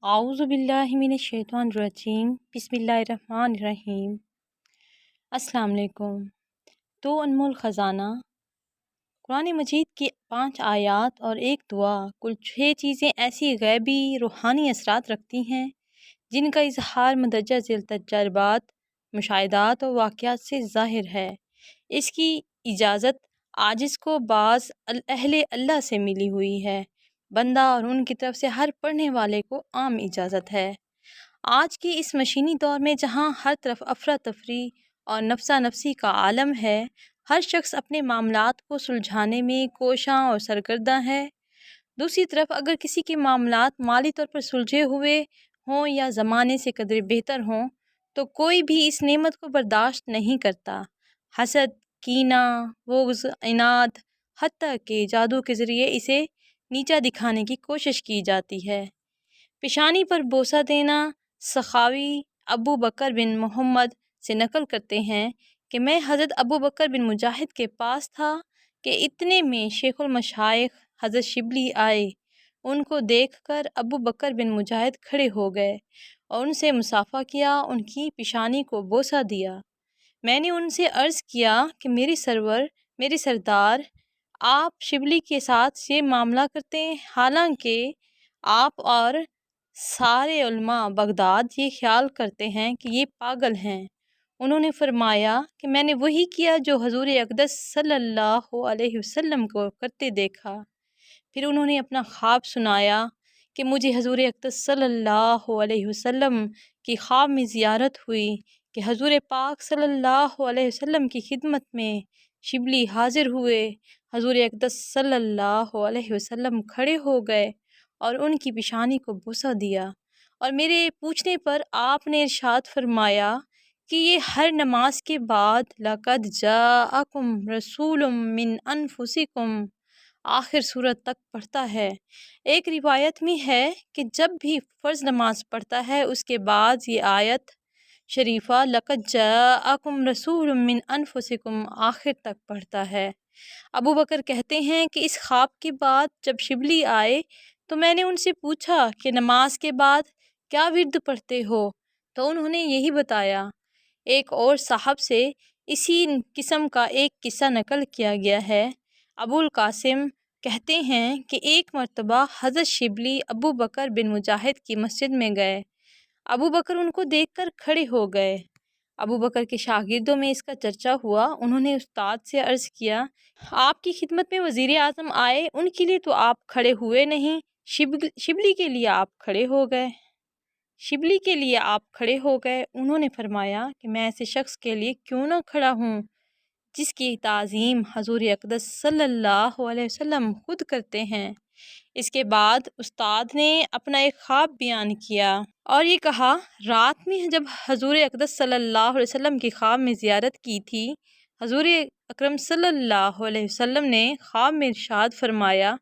اعوذ باللہ من الشیطان الرجیم بسم اللہ الرحمن الرحیم۔ السلام علیکم۔ تو انمول خزانہ قرآن مجید کی 5 آیات اور ایک دعا کل 6 چیزیں ایسی غیبی روحانی اثرات رکھتی ہیں جن کا اظہار مندرجہ ذیل تجربات، مشاہدات اور واقعات سے ظاہر ہے۔ اس کی اجازت عاجز کو بعض اہل اللہ سے ملی ہوئی ہے، بندہ اور ان کی طرف سے ہر پڑھنے والے کو عام اجازت ہے۔ آج کی اس مشینی دور میں جہاں ہر طرف افراتفری اور نفسا نفسی کا عالم ہے، ہر شخص اپنے معاملات کو سلجھانے میں کوشاں اور سرگرداں ہے۔ دوسری طرف اگر کسی کے معاملات مالی طور پر سلجھے ہوئے ہوں یا زمانے سے قدر بہتر ہوں تو کوئی بھی اس نعمت کو برداشت نہیں کرتا۔ حسد، کینہ، بغض، عناد، حتیٰ کہ جادو کے ذریعے اسے نیچا دکھانے کی کوشش کی جاتی ہے۔ پیشانی پر بوسہ دینا سخاوی ابو بکر بن محمد سے نقل کرتے ہیں کہ میں حضرت ابو بکر بن مجاہد کے پاس تھا کہ اتنے میں شیخ المشائخ حضرت شبلی آئے۔ ان کو دیکھ کر ابو بکر بن مجاہد کھڑے ہو گئے اور ان سے مصافحہ کیا، ان کی پیشانی کو بوسہ دیا۔ میں نے ان سے عرض کیا کہ میرے سرور، میرے سردار، آپ شبلی کے ساتھ یہ معاملہ کرتے ہیں، حالانکہ آپ اور سارے علماء بغداد یہ خیال کرتے ہیں کہ یہ پاگل ہیں۔ انہوں نے فرمایا کہ میں نے وہی کیا جو حضور اقدس صلی اللہ علیہ وسلم کو کرتے دیکھا۔ پھر انہوں نے اپنا خواب سنایا کہ مجھے حضور اقدس صلی اللہ علیہ وسلم کی خواب میں زیارت ہوئی کہ حضور پاک صلی اللہ علیہ وسلم کی خدمت میں شبلی حاضر ہوئے۔ حضور اقدس صلی اللہ علیہ وسلم کھڑے ہو گئے اور ان کی پیشانی کو بوسہ دیا، اور میرے پوچھنے پر آپ نے ارشاد فرمایا کہ یہ ہر نماز کے بعد لَقَدْ جَاءَكُمْ رَسُولٌ مِّنْ أَنفُسِكُمْ آخر سورت تک پڑھتا ہے۔ ایک روایت میں ہے کہ جب بھی فرض نماز پڑھتا ہے اس کے بعد یہ آیت شریفہ لَقَدْ جَاءَكُمْ رَسُولٌ مِّنْ أَنفُسِكُمْ آخر تک پڑھتا ہے۔ ابو بکر کہتے ہیں کہ اس خواب کے بعد جب شبلی آئے تو میں نے ان سے پوچھا کہ نماز کے بعد کیا ورد پڑھتے ہو، تو انہوں نے یہی بتایا۔ ایک اور صاحب سے اسی قسم کا ایک قصہ نقل کیا گیا ہے۔ ابو القاسم کہتے ہیں کہ ایک مرتبہ حضرت شبلی ابو بکر بن مجاہد کی مسجد میں گئے۔ ابو بکر ان کو دیکھ کر کھڑے ہو گئے۔ ابو بکر کے شاگردوں میں اس کا چرچا ہوا۔ انہوں نے استاد سے عرض کیا، آپ کی خدمت میں وزیر اعظم آئے، ان کے لیے تو آپ کھڑے ہوئے نہیں، شبلی کے لیے آپ کھڑے ہو گئے۔ شبلی کے لیے آپ کھڑے ہو گئے۔ انہوں نے فرمایا کہ میں ایسے شخص کے لیے کیوں نہ کھڑا ہوں جس کی تعظیم حضور اقدس صلی اللہ علیہ وسلم خود کرتے ہیں۔ اس کے بعد استاد نے اپنا ایک خواب بیان کیا اور یہ کہا، رات میں جب حضور اقدس صلی اللہ علیہ وسلم کی خواب میں زیارت کی تھی، حضور اکرم صلی اللہ علیہ وسلم نے خواب میں ارشاد فرمایا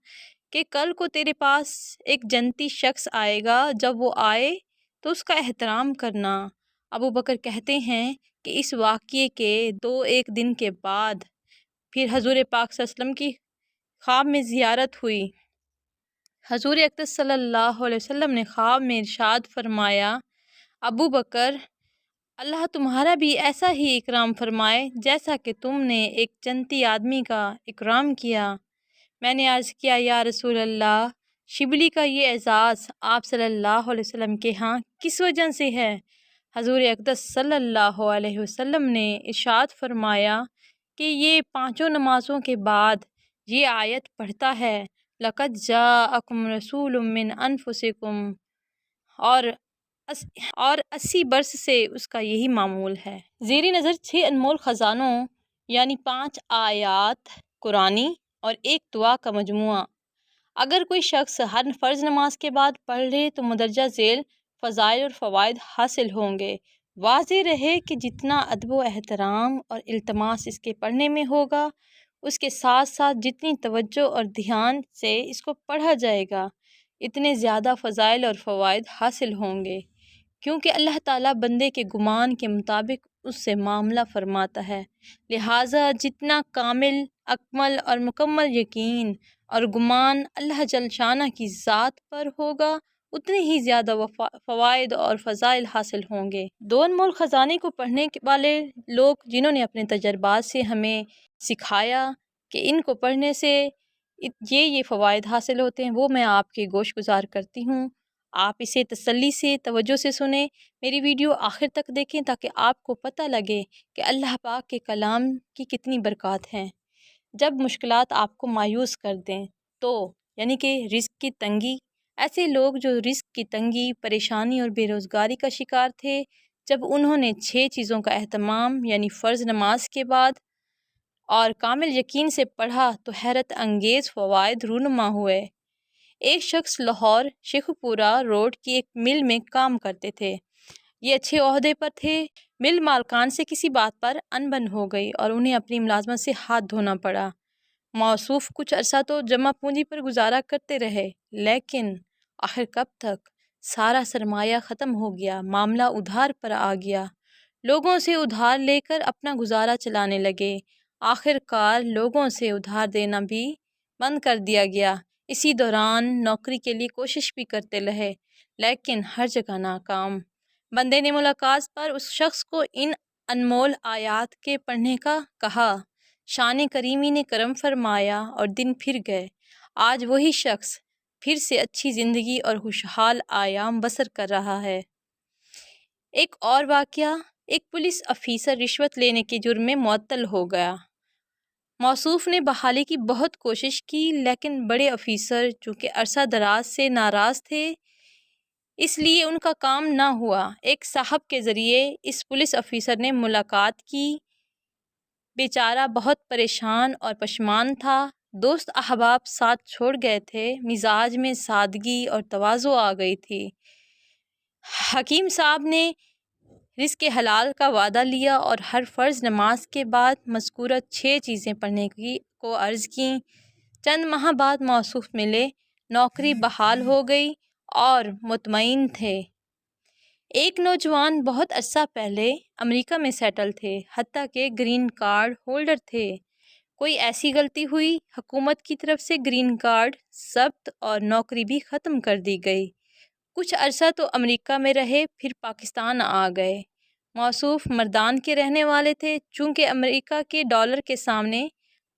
کہ کل کو تیرے پاس ایک جنتی شخص آئے گا، جب وہ آئے تو اس کا احترام کرنا۔ ابو بکر کہتے ہیں کہ اس واقعے کے 2-1 دن کے بعد پھر حضور پاک صلی اللہ علیہ وسلم کی خواب میں زیارت ہوئی۔ حضور اقدس صلی اللہ علیہ وسلم نے خواب میں ارشاد فرمایا، ابو بکر، اللہ تمہارا بھی ایسا ہی اکرام فرمائے جیسا کہ تم نے ایک جنتی آدمی کا اکرام کیا۔ میں نے عرض کیا، یا رسول اللہ، شبلی کا یہ اعزاز آپ صلی اللہ علیہ وسلم کے ہاں کس وجہ سے ہے؟ حضور اقدس صلی اللہ علیہ وسلم نے ارشاد فرمایا کہ یہ 5 نمازوں کے بعد یہ آیت پڑھتا ہے، لَقَدْ جَاءَكُمْ رَسُولٌ مِّنْ أَنفُسِكُمْ، اور 80 برس سے اس کا یہی معمول ہے۔ زیر نظر 6 انمول خزانوں یعنی 5 آیات قرآنی اور ایک دعا کا مجموعہ اگر کوئی شخص ہر فرض نماز کے بعد پڑھ لے تو مندرجہ ذیل فضائل اور فوائد حاصل ہوں گے۔ واضح رہے کہ جتنا ادب و احترام اور التماس اس کے پڑھنے میں ہوگا، اس کے ساتھ ساتھ جتنی توجہ اور دھیان سے اس کو پڑھا جائے گا، اتنے زیادہ فضائل اور فوائد حاصل ہوں گے، کیونکہ اللہ تعالیٰ بندے کے گمان کے مطابق اس سے معاملہ فرماتا ہے۔ لہٰذا جتنا کامل، اکمل اور مکمل یقین اور گمان اللہ جل شانہ کی ذات پر ہوگا، اتنے ہی زیادہ فوائد اور فضائل حاصل ہوں گے۔ دو انمول خزانے کو پڑھنے والے لوگ جنہوں نے اپنے تجربات سے ہمیں سکھایا کہ ان کو پڑھنے سے یہ فوائد حاصل ہوتے ہیں، وہ میں آپ کے گوش گزار کرتی ہوں۔ آپ اسے تسلی سے توجہ سے سنیں، میری ویڈیو آخر تک دیکھیں تاکہ آپ کو پتہ لگے کہ اللہ پاک کے کلام کی کتنی برکات ہیں۔ جب مشکلات آپ کو مایوس کر دیں تو یعنی کہ رزق کی تنگی، ایسے لوگ جو رزق کی تنگی، پریشانی اور بے روزگاری کا شکار تھے، جب انہوں نے 6 چیزوں کا اہتمام یعنی فرض نماز کے بعد اور کامل یقین سے پڑھا تو حیرت انگیز فوائد رونما ہوئے۔ ایک شخص لاہور شیخو پورہ روڈ کی ایک مل میں کام کرتے تھے۔ یہ اچھے عہدے پر تھے۔ مل مالکان سے کسی بات پر انبن ہو گئی اور انہیں اپنی ملازمت سے ہاتھ دھونا پڑا۔ موصوف کچھ عرصہ تو جمع پونجی پر گزارا کرتے رہے، لیکن آخر کب تک؟ سارا سرمایہ ختم ہو گیا، معاملہ ادھار پر آ گیا۔ لوگوں سے ادھار لے کر اپنا گزارا چلانے لگے۔ آخر کار لوگوں سے ادھار دینا بھی بند کر دیا گیا۔ اسی دوران نوکری کے لیے کوشش بھی کرتے رہے، لیکن ہر جگہ ناکام۔ بندے نے ملاقات پر اس شخص کو ان انمول آیات کے پڑھنے کا کہا۔ شان کریمی نے کرم فرمایا اور دن پھر گئے۔ آج وہی شخص پھر سے اچھی زندگی اور خوشحال ایام بسر کر رہا ہے۔ ایک اور واقعہ، ایک پولیس افیسر رشوت لینے کے جرم میں معطل ہو گیا۔ موصوف نے بحالی کی بہت کوشش کی، لیکن بڑے افیسر چونکہ عرصہ دراز سے ناراض تھے، اس لیے ان کا کام نہ ہوا۔ ایک صاحب کے ذریعے اس پولیس افیسر نے ملاقات کی۔ بیچارہ بہت پریشان اور پشیمان تھا۔ دوست احباب ساتھ چھوڑ گئے تھے، مزاج میں سادگی اور تواضع آ گئی تھی۔ حکیم صاحب نے رزق حلال کا وعدہ لیا اور ہر فرض نماز کے بعد مذکورہ 6 چیزیں پڑھنے کو عرض کیں۔ چند ماہ بعد موصوف ملے، نوکری بحال ہو گئی اور مطمئن تھے۔ ایک نوجوان بہت عرصہ پہلے امریکہ میں سیٹل تھے، حتیٰ کہ گرین کارڈ ہولڈر تھے۔ کوئی ایسی غلطی ہوئی، حکومت کی طرف سے گرین کارڈ ضبط اور نوکری بھی ختم کر دی گئی۔ کچھ عرصہ تو امریکہ میں رہے، پھر پاکستان آ گئے۔ موصوف مردان کے رہنے والے تھے، چونکہ امریکہ کے ڈالر کے سامنے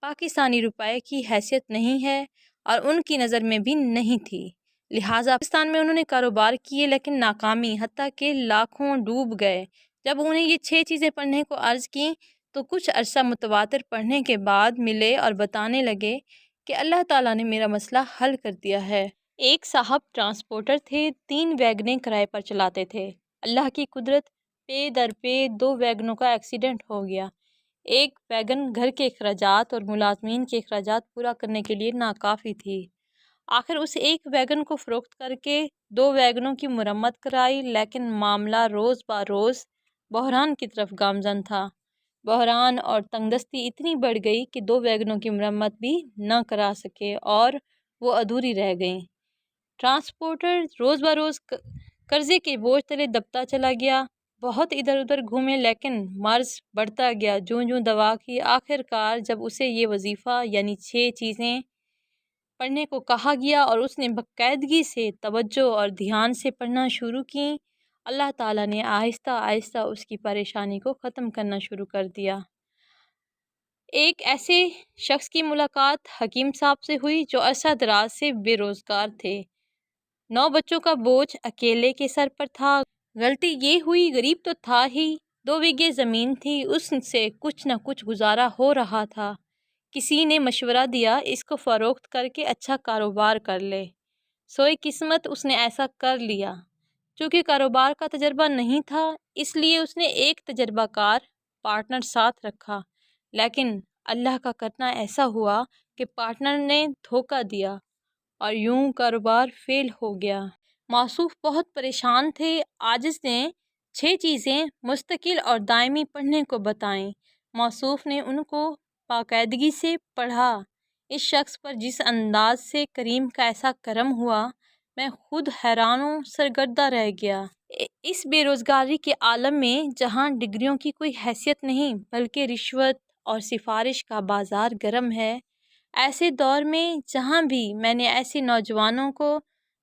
پاکستانی روپے کی حیثیت نہیں ہے اور ان کی نظر میں بھی نہیں تھی، لہٰذا پاکستان میں انہوں نے کاروبار کیے، لیکن ناکامی، حتیٰ کہ لاکھوں ڈوب گئے۔ جب انہیں یہ 6 چیزیں پڑھنے کو عرض کیں تو کچھ عرصہ متواتر پڑھنے کے بعد ملے اور بتانے لگے کہ اللہ تعالیٰ نے میرا مسئلہ حل کر دیا ہے۔ ایک صاحب ٹرانسپورٹر تھے، 3 ویگنیں کرائے پر چلاتے تھے۔ اللہ کی قدرت، پے در پے 2 ویگنوں کا ایکسیڈنٹ ہو گیا۔ ایک ویگن گھر کے اخراجات اور ملازمین کے اخراجات پورا کرنے کے لیے ناکافی تھی۔ آخر اس ایک ویگن کو فروخت کر کے 2 ویگنوں کی مرمت کرائی، لیکن معاملہ روز بروز بحران کی طرف گامزن تھا۔ بحران اور تنگ دستی اتنی بڑھ گئی کہ 2 ویگنوں کی مرمت بھی نہ کرا سکے اور وہ ادھوری رہ گئیں۔ ٹرانسپورٹر روز بروز قرضے کے بوجھ تلے دبتا چلا گیا۔ بہت ادھر ادھر گھومے، لیکن مرض بڑھتا گیا۔ جوں جوں دوا کی، آخر کار جب اسے یہ وظیفہ یعنی 6 چیزیں پڑھنے کو کہا گیا اور اس نے باقاعدگی سے توجہ اور دھیان سے پڑھنا شروع کی، اللہ تعالیٰ نے آہستہ آہستہ اس کی پریشانی کو ختم کرنا شروع کر دیا۔ ایک ایسے شخص کی ملاقات حکیم صاحب سے ہوئی جو عرصہ دراز سے بے روزگار تھے۔ 9 بچوں کا بوجھ اکیلے کے سر پر تھا۔ غلطی یہ ہوئی، غریب تو تھا ہی، 2 بیگھے زمین تھی، اس سے کچھ نہ کچھ گزارا ہو رہا تھا۔ کسی نے مشورہ دیا اس کو فروخت کر کے اچھا کاروبار کر لے۔ سوئے قسمت اس نے ایسا کر لیا۔ چونکہ کاروبار کا تجربہ نہیں تھا، اس لیے اس نے ایک تجربہ کار پارٹنر ساتھ رکھا، لیکن اللہ کا کرنا ایسا ہوا کہ پارٹنر نے دھوکہ دیا اور یوں کاروبار فیل ہو گیا۔ موصوف بہت پریشان تھے۔ عاجز نے 6 چیزیں مستقل اور دائمی پڑھنے کو بتائیں۔ موصوف نے ان کو باقاعدگی سے پڑھا۔ اس شخص پر جس انداز سے کریم کا ایسا کرم ہوا، میں خود حیران و سرگردہ رہ گیا۔ اس بے روزگاری کے عالم میں جہاں ڈگریوں کی کوئی حیثیت نہیں بلکہ رشوت اور سفارش کا بازار گرم ہے، ایسے دور میں جہاں بھی میں نے ایسے نوجوانوں کو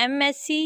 MSc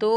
2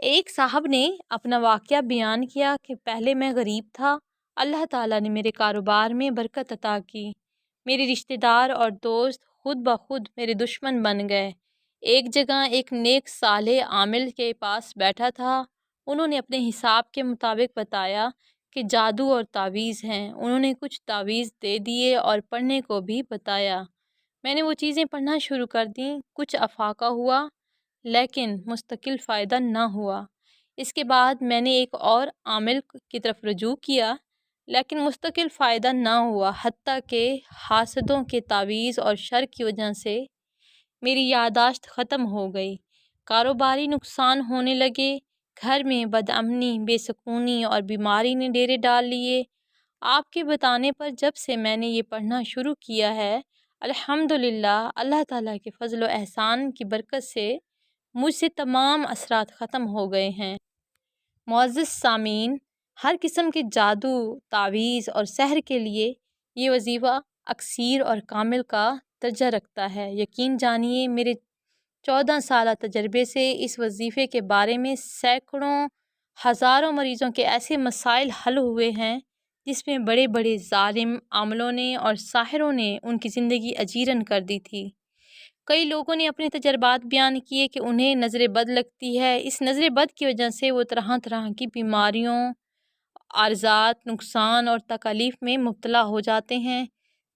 ایک صاحب نے اپنا واقعہ بیان کیا کہ پہلے میں غریب تھا، اللہ تعالیٰ نے میرے کاروبار میں برکت عطا کی، میرے رشتہ دار اور دوست خود بخود میرے دشمن بن گئے۔ ایک جگہ ایک نیک صالح عامل کے پاس بیٹھا تھا، انہوں نے اپنے حساب کے مطابق بتایا کہ جادو اور تعویذ ہیں، انہوں نے کچھ تعویذ دے دیے اور پڑھنے کو بھی بتایا۔ میں نے وہ چیزیں پڑھنا شروع کر دیں، کچھ افاقہ ہوا لیکن مستقل فائدہ نہ ہوا۔ اس کے بعد میں نے ایک اور عامل کی طرف رجوع کیا لیکن مستقل فائدہ نہ ہوا، حتیٰ کہ حاسدوں کے تعویذ اور شر کی وجہ سے میری یادداشت ختم ہو گئی، کاروباری نقصان ہونے لگے، گھر میں بدامنی، بے سکونی اور بیماری نے ڈیرے ڈال لیے۔ آپ کے بتانے پر جب سے میں نے یہ پڑھنا شروع کیا ہے، الحمدللہ اللہ تعالیٰ کے فضل و احسان کی برکت سے مجھ سے تمام اثرات ختم ہو گئے ہیں۔ معزز سامعین، ہر قسم کے جادو، تعویذ اور سحر کے لیے یہ وظیفہ اکثیر اور کامل کا درجہ رکھتا ہے۔ یقین جانیے میرے 14 سالہ تجربے سے اس وظیفے کے بارے میں سینکڑوں ہزاروں مریضوں کے ایسے مسائل حل ہوئے ہیں جس میں بڑے بڑے ظالم عاملوں نے اور ساحروں نے ان کی زندگی اجیرن کر دی تھی۔ کئی لوگوں نے اپنے تجربات بیان کیے کہ انہیں نظر بد لگتی ہے، اس نظر بد کی وجہ سے وہ طرح طرح کی بیماریوں، عارضات، نقصان اور تکالیف میں مبتلا ہو جاتے ہیں۔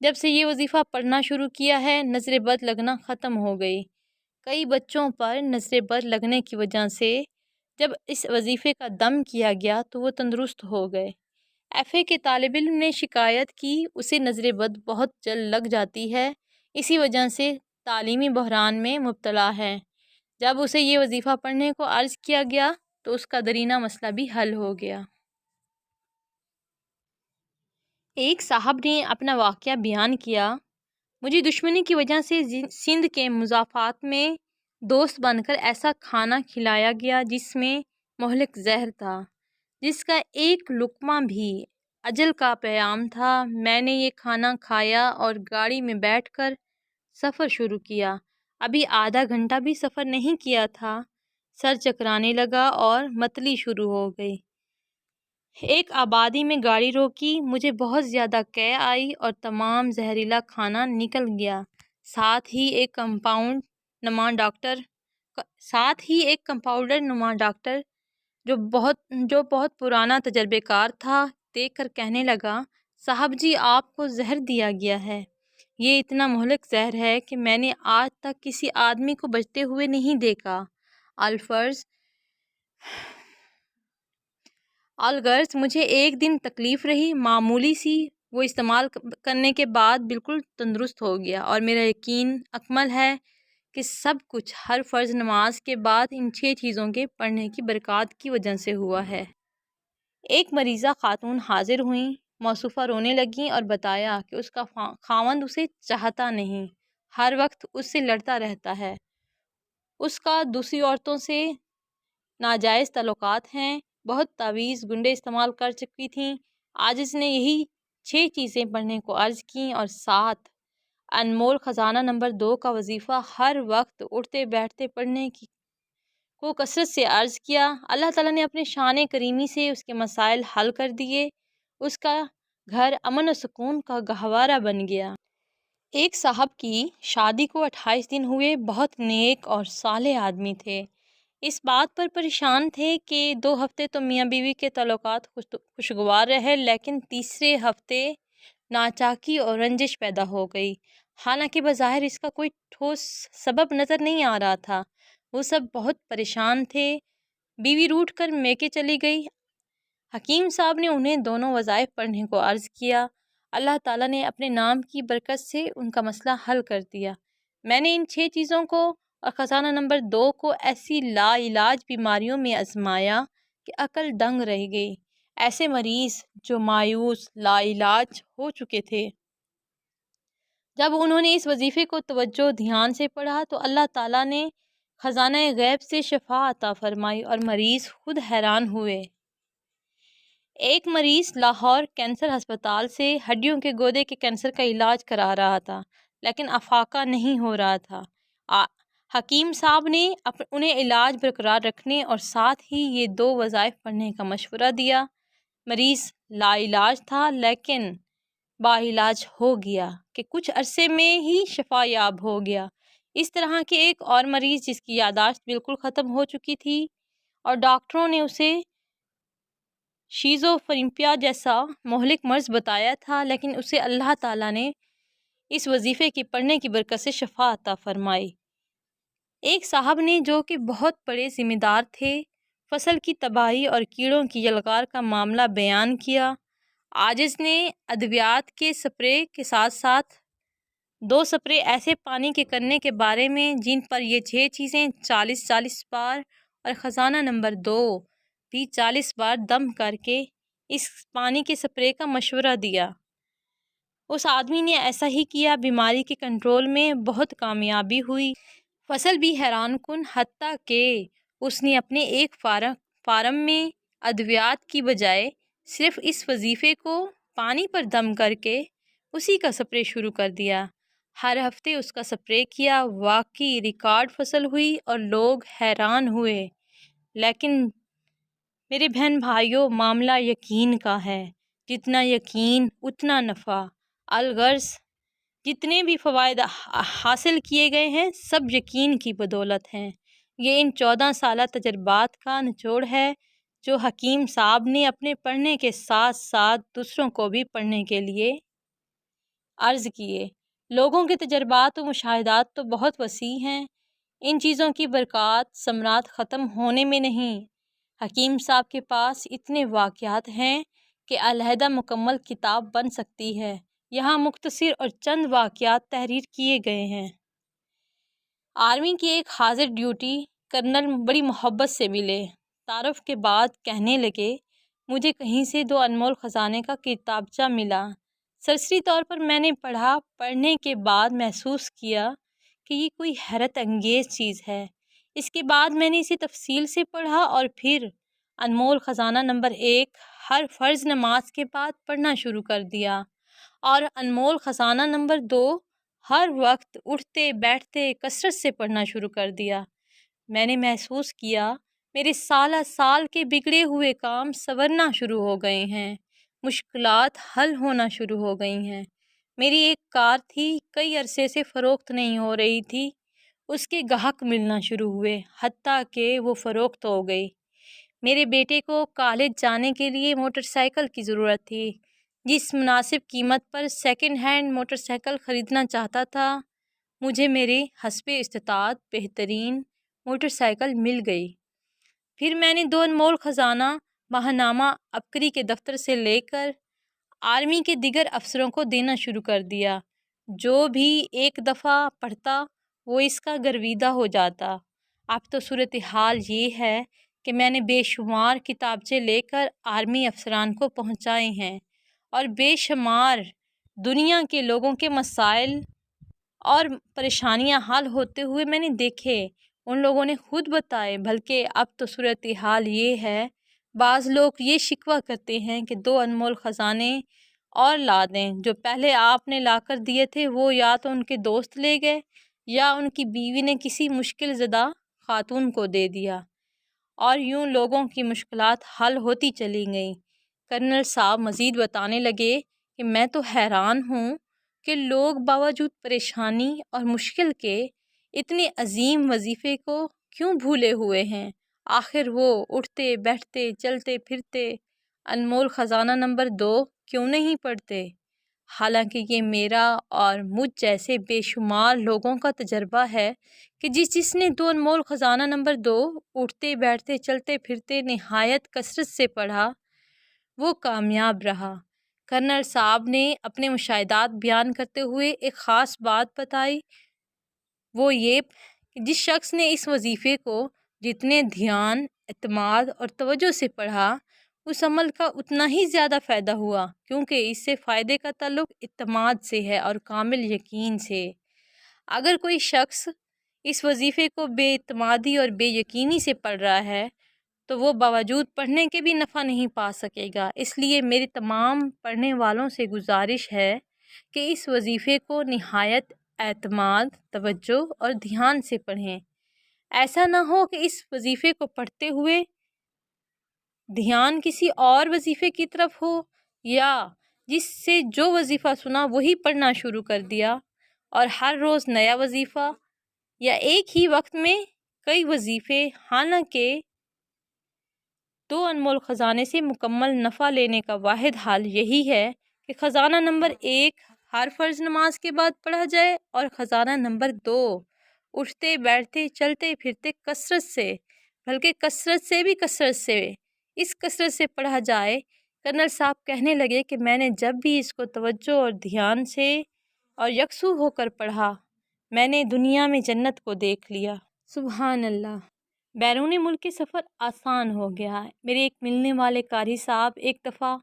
جب سے یہ وظیفہ پڑھنا شروع کیا ہے، نظر بد لگنا ختم ہو گئی۔ کئی بچوں پر نظر بد لگنے کی وجہ سے جب اس وظیفے کا دم کیا گیا تو وہ تندرست ہو گئے۔ FA کے طالب علم نے شکایت کی اسے نظر بد بہت جلد لگ جاتی ہے، اسی وجہ سے تعلیمی بحران میں مبتلا ہے۔ جب اسے یہ وظیفہ پڑھنے کو عرض کیا گیا تو اس کا درینہ مسئلہ بھی حل ہو گیا۔ ایک صاحب نے اپنا واقعہ بیان کیا، مجھے دشمنی کی وجہ سے سندھ کے مضافات میں دوست بن کر ایسا کھانا کھلایا گیا جس میں مہلک زہر تھا، جس کا ایک لقمہ بھی اجل کا پیام تھا۔ میں نے یہ کھانا کھایا اور گاڑی میں بیٹھ کر سفر شروع کیا۔ ابھی آدھا گھنٹہ بھی سفر نہیں کیا تھا، سر چکرانے لگا اور متلی شروع ہو گئی۔ ایک آبادی میں گاڑی روکی، مجھے بہت زیادہ قے آئی اور تمام زہریلا کھانا نکل گیا۔ ساتھ ہی ایک کمپاؤنڈر نما ڈاکٹر جو بہت پرانا تجربے کار تھا، دیکھ کر کہنے لگا، صاحب جی آپ کو زہر دیا گیا ہے، یہ اتنا مہلک زہر ہے کہ میں نے آج تک کسی آدمی کو بچتے ہوئے نہیں دیکھا۔ الغرض مجھے ایک دن تکلیف رہی، معمولی سی، وہ استعمال کرنے کے بعد بالکل تندرست ہو گیا، اور میرا یقین اکمل ہے کہ سب کچھ ہر فرض نماز کے بعد ان 6 چیزوں کے پڑھنے کی برکات کی وجہ سے ہوا ہے۔ ایک مریضہ خاتون حاضر ہوئیں، موصوفہ رونے لگیں اور بتایا کہ اس کا خاوند اسے چاہتا نہیں، ہر وقت اس سے لڑتا رہتا ہے، اس کا دوسری عورتوں سے ناجائز تعلقات ہیں، بہت تعویذ گنڈے استعمال کر چکی تھیں۔ آج اس نے یہی 6 چیزیں پڑھنے کو عرض کیں اور ساتھ انمول خزانہ نمبر 2 کا وظیفہ ہر وقت اٹھتے بیٹھتے پڑھنے کو کثرت سے عرض کیا۔ اللہ تعالیٰ نے اپنے شان کریمی سے اس کے مسائل حل کر دیے، اس کا گھر امن و سکون کا گہوارہ بن گیا۔ ایک صاحب کی شادی کو 28 دن ہوئے، بہت نیک اور صالح آدمی تھے، اس بات پر پریشان تھے کہ 2 ہفتے تو میاں بیوی کے تعلقات خوشگوار رہے، لیکن تیسرے ہفتے ناچاکی اور رنجش پیدا ہو گئی، حالانکہ بظاہر اس کا کوئی ٹھوس سبب نظر نہیں آ رہا تھا۔ وہ سب بہت پریشان تھے، بیوی روٹھ کر میکے چلی گئی۔ حکیم صاحب نے انہیں دونوں وظائف پڑھنے کو عرض کیا، اللہ تعالیٰ نے اپنے نام کی برکت سے ان کا مسئلہ حل کر دیا۔ میں نے ان 6 چیزوں کو اور خزانہ نمبر 2 کو ایسی لا علاج بیماریوں میں آزمایا کہ عقل دنگ رہ گئی۔ ایسے مریض جو مایوس، لا علاج ہو چکے تھے، جب انہوں نے اس وظیفے کو توجہ دھیان سے پڑھا تو اللہ تعالیٰ نے خزانہ غیب سے شفا عطا فرمائی اور مریض خود حیران ہوئے۔ ایک مریض لاہور کینسر ہسپتال سے ہڈیوں کے گودے کے کینسر کا علاج کرا رہا تھا، لیکن افاقہ نہیں ہو رہا تھا۔ حکیم صاحب نے انہیں علاج برقرار رکھنے اور ساتھ ہی یہ 2 وظائف پڑھنے کا مشورہ دیا۔ مریض لا علاج تھا لیکن باعلاج ہو گیا کہ کچھ عرصے میں ہی شفا یاب ہو گیا۔ اس طرح کے ایک اور مریض جس کی یادداشت بالکل ختم ہو چکی تھی اور ڈاکٹروں نے اسے شیزوفرینیا جیسا مہلک مرض بتایا تھا، لیکن اسے اللہ تعالیٰ نے اس وظیفے کی پڑھنے کی برکت سے شفا عطا فرمائی۔ ایک صاحب نے جو کہ بہت بڑے ذمہ دار تھے، فصل کی تباہی اور کیڑوں کی یلغار کا معاملہ بیان کیا۔ عاجز نے ادویات کے سپرے کے ساتھ ساتھ 2 سپرے ایسے پانی کے کرنے کے بارے میں جن پر یہ 6 چیزیں 40 بار اور خزانہ نمبر 2 بھی 40 بار دم کر کے اس پانی کے سپرے کا مشورہ دیا۔ اس آدمی نے ایسا ہی کیا، بیماری کے کنٹرول میں بہت کامیابی ہوئی۔ فصل بھی حیران کن، حتیٰ کہ اس نے اپنے ایک فارم میں ادویات کی بجائے صرف اس وظیفے کو پانی پر دم کر کے اسی کا سپرے شروع کر دیا۔ ہر ہفتے اس کا سپرے کیا، واقعی ریکارڈ فصل ہوئی اور لوگ حیران ہوئے۔ لیکن میرے بہن بھائیوں، معاملہ یقین کا ہے، جتنا یقین اتنا نفع۔ الغرض جتنے بھی فوائد حاصل کیے گئے ہیں سب یقین کی بدولت ہیں۔ یہ ان 14 سالہ تجربات کا نچوڑ ہے جو حکیم صاحب نے اپنے پڑھنے کے ساتھ ساتھ دوسروں کو بھی پڑھنے کے لیے عرض کیے۔ لوگوں کے تجربات و مشاہدات تو بہت وسیع ہیں، ان چیزوں کی برکات ثمرات ختم ہونے میں نہیں۔ حکیم صاحب کے پاس اتنے واقعات ہیں کہ علیحدہ مکمل کتاب بن سکتی ہے۔ یہاں مختصر اور چند واقعات تحریر کیے گئے ہیں۔ آرمی کی ایک حاضر ڈیوٹی کرنل بڑی محبت سے ملے، تعارف کے بعد کہنے لگے، مجھے کہیں سے 2 انمول خزانے کا کتابچہ ملا۔ سرسری طور پر میں نے پڑھنے کے بعد محسوس کیا کہ یہ کوئی حیرت انگیز چیز ہے۔ اس کے بعد میں نے اسے تفصیل سے پڑھا اور پھر انمول خزانہ نمبر 1 ہر فرض نماز کے بعد پڑھنا شروع کر دیا اور انمول خزانہ نمبر 2 ہر وقت اٹھتے بیٹھتے کثرت سے پڑھنا شروع کر دیا۔ میں نے محسوس کیا میرے سالہ سال کے بگڑے ہوئے کام سنورنا شروع ہو گئے ہیں، مشکلات حل ہونا شروع ہو گئی ہیں۔ میری ایک کار تھی، کئی عرصے سے فروخت نہیں ہو رہی تھی، اس کے گاہک ملنا شروع ہوئے، حتیٰ کہ وہ فروخت ہو گئی۔ میرے بیٹے کو کالج جانے کے لیے موٹر سائیکل کی ضرورت تھی، جس مناسب قیمت per second hand motor cycle خریدنا چاہتا تھا، مجھے میرے حسب استطاعت بہترین موٹر سائیکل مل گئی۔ پھر میں نے 2 انمول خزانہ ماہنامہ عبقری کے دفتر سے لے کر آرمی کے دیگر افسروں کو دینا شروع کر دیا۔ جو بھی ایک دفعہ پڑھتا وہ اس کا گرویدہ ہو جاتا۔ اب تو صورتحال یہ ہے کہ میں نے بے شمار کتابچے لے کر آرمی افسران کو پہنچائے ہیں اور بے شمار دنیا کے لوگوں کے مسائل اور پریشانیاں حل ہوتے ہوئے میں نے دیکھے، ان لوگوں نے خود بتائے۔ بلکہ اب تو صورتحال یہ ہے، بعض لوگ یہ شکوہ کرتے ہیں کہ 2 انمول خزانے اور لا دیں، جو پہلے آپ نے لا کر دیے تھے وہ یا تو ان کے دوست لے گئے یا ان کی بیوی نے کسی مشکل زدہ خاتون کو دے دیا، اور یوں لوگوں کی مشکلات حل ہوتی چلی گئیں۔ کرنل صاحب مزید بتانے لگے کہ میں تو حیران ہوں کہ لوگ باوجود پریشانی اور مشکل کے اتنے عظیم وظیفے کو کیوں بھولے ہوئے ہیں۔ آخر وہ اٹھتے بیٹھتے چلتے پھرتے انمول خزانہ نمبر 2 کیوں نہیں پڑھتے؟ حالانکہ یہ میرا اور مجھ جیسے بے شمار لوگوں کا تجربہ ہے کہ جس نے 2 انمول خزانہ نمبر 2 اٹھتے بیٹھتے چلتے پھرتے نہایت کثرت سے پڑھا، وہ کامیاب رہا۔ کرنل صاحب نے اپنے مشاہدات بیان کرتے ہوئے ایک خاص بات بتائی، وہ یہ کہ جس شخص نے اس وظیفے کو جتنے دھیان، اعتماد اور توجہ سے پڑھا، اس عمل کا اتنا ہی زیادہ فائدہ ہوا، کیونکہ اس سے فائدے کا تعلق اعتماد سے ہے اور کامل یقین سے۔ اگر کوئی شخص اس وظیفے کو بے اعتمادی اور بے یقینی سے پڑھ رہا ہے تو وہ باوجود پڑھنے کے بھی نفع نہیں پا سکے گا۔ اس لیے میری تمام پڑھنے والوں سے گزارش ہے کہ اس وظیفے کو نہایت اعتماد، توجہ اور دھیان سے پڑھیں۔ ایسا نہ ہو کہ اس وظیفے کو پڑھتے ہوئے دھیان کسی اور وظیفے کی طرف ہو، یا جس سے جو وظیفہ سنا وہی پڑھنا شروع کر دیا، اور ہر روز نیا وظیفہ یا ایک ہی وقت میں کئی وظیفے۔ حالانکہ دو انمول خزانے سے مکمل نفع لینے کا واحد حال یہی ہے کہ خزانہ نمبر 1 ہر فرض نماز کے بعد پڑھا جائے، اور خزانہ نمبر 2 اٹھتے بیٹھتے چلتے پھرتے کثرت سے، بلکہ کثرت سے بھی کثرت سے، اس کثرت سے پڑھا جائے۔ کرنل صاحب کہنے لگے کہ میں نے جب بھی اس کو توجہ اور دھیان سے اور یکسو ہو کر پڑھا، میں نے دنیا میں جنت کو دیکھ لیا۔ سبحان اللہ! بیرون ملک کے سفر آسان ہو گیا ہے۔ میرے ایک ملنے والے قاری صاحب ایک دفعہ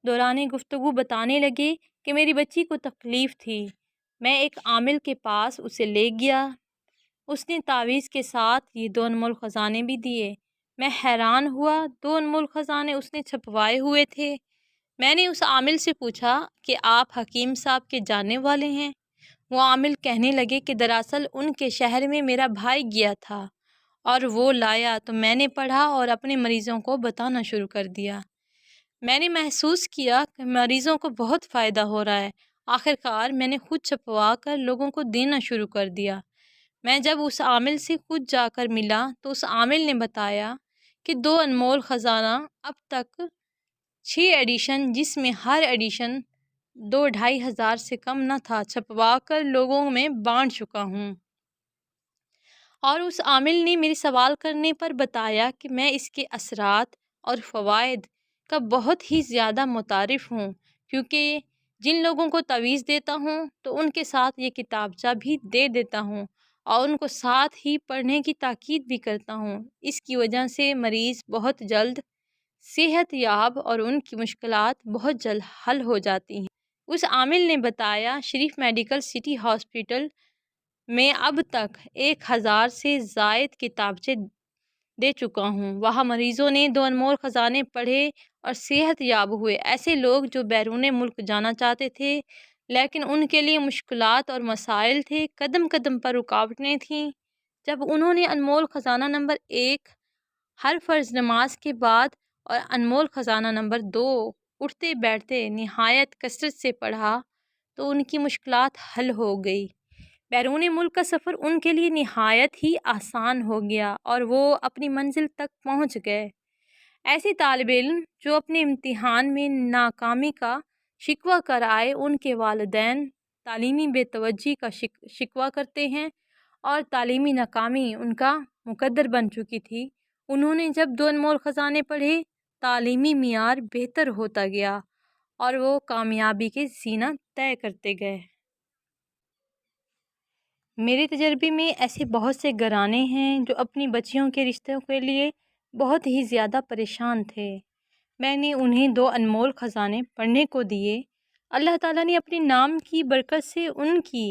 دوران گفتگو بتانے لگے کہ میری بچی کو تکلیف تھی۔ میں ایک عامل کے پاس اسے لے گیا۔ اس نے تعویذ کے ساتھ یہ 2 انمول خزانے بھی دیے۔ میں حیران ہوا، 2 انمول خزانے اس نے چھپوائے ہوئے تھے۔ میں نے اس عامل سے پوچھا کہ آپ حکیم صاحب کے جاننے والے ہیں؟ وہ عامل کہنے لگے کہ دراصل ان کے شہر میں میرا بھائی گیا تھا اور وہ لایا تو میں نے پڑھا اور اپنے مریضوں کو بتانا شروع کر دیا۔ میں نے محسوس کیا کہ مریضوں کو بہت فائدہ ہو رہا ہے۔ آخر کار میں نے خود چھپوا کر لوگوں کو دینا شروع کر دیا۔ میں جب اس عامل سے خود جا کر ملا تو اس عامل نے بتایا کہ 2 انمول خزانہ اب تک 6 ایڈیشن، جس میں ہر ایڈیشن 2-2.5 ہزار سے کم نہ تھا، چھپوا کر لوگوں میں بانٹ چکا ہوں۔ اور اس عامل نے میرے سوال کرنے پر بتایا کہ میں اس کے اثرات اور فوائد کا بہت ہی زیادہ متعارف ہوں، کیونکہ جن لوگوں کو تعویذ دیتا ہوں تو ان کے ساتھ یہ کتابچہ بھی دے دیتا ہوں اور ان کو ساتھ ہی پڑھنے کی تاکید بھی کرتا ہوں۔ اس کی وجہ سے مریض بہت جلد صحت یاب اور ان کی مشکلات بہت جلد حل ہو جاتی ہیں۔ اس عامل نے بتایا شریف میڈیکل سٹی ہاسپٹل میں اب تک 1000 سے زائد کتابچے دے چکا ہوں۔ وہاں مریضوں نے 2 انمول خزانے پڑھے اور صحت یاب ہوئے۔ ایسے لوگ جو بیرون ملک جانا چاہتے تھے لیکن ان کے لیے مشکلات اور مسائل تھے، قدم قدم پر رکاوٹیں تھیں، جب انہوں نے انمول خزانہ نمبر 1 ہر فرض نماز کے بعد اور انمول خزانہ نمبر 2 اٹھتے بیٹھتے نہایت کثرت سے پڑھا تو ان کی مشکلات حل ہو گئی۔ بیرون ملک کا سفر ان کے لیے نہایت ہی آسان ہو گیا اور وہ اپنی منزل تک پہنچ گئے۔ ایسے طالب علم جو اپنے امتحان میں ناکامی کا شکوہ کر آئے، ان کے والدین تعلیمی بے توجہی کا شکوہ کرتے ہیں اور تعلیمی ناکامی ان کا مقدر بن چکی تھی۔ انہوں نے جب 2 انمول خزانے پڑھے، تعلیمی معیار بہتر ہوتا گیا اور وہ کامیابی کے زینہ طے کرتے گئے۔ میرے تجربے میں ایسے بہت سے گھرانے ہیں جو اپنی بچیوں کے رشتوں کے لیے بہت ہی زیادہ پریشان تھے۔ میں نے انہیں 2 انمول خزانے پڑھنے کو دیے۔ اللہ تعالیٰ نے اپنے نام کی برکت سے ان کی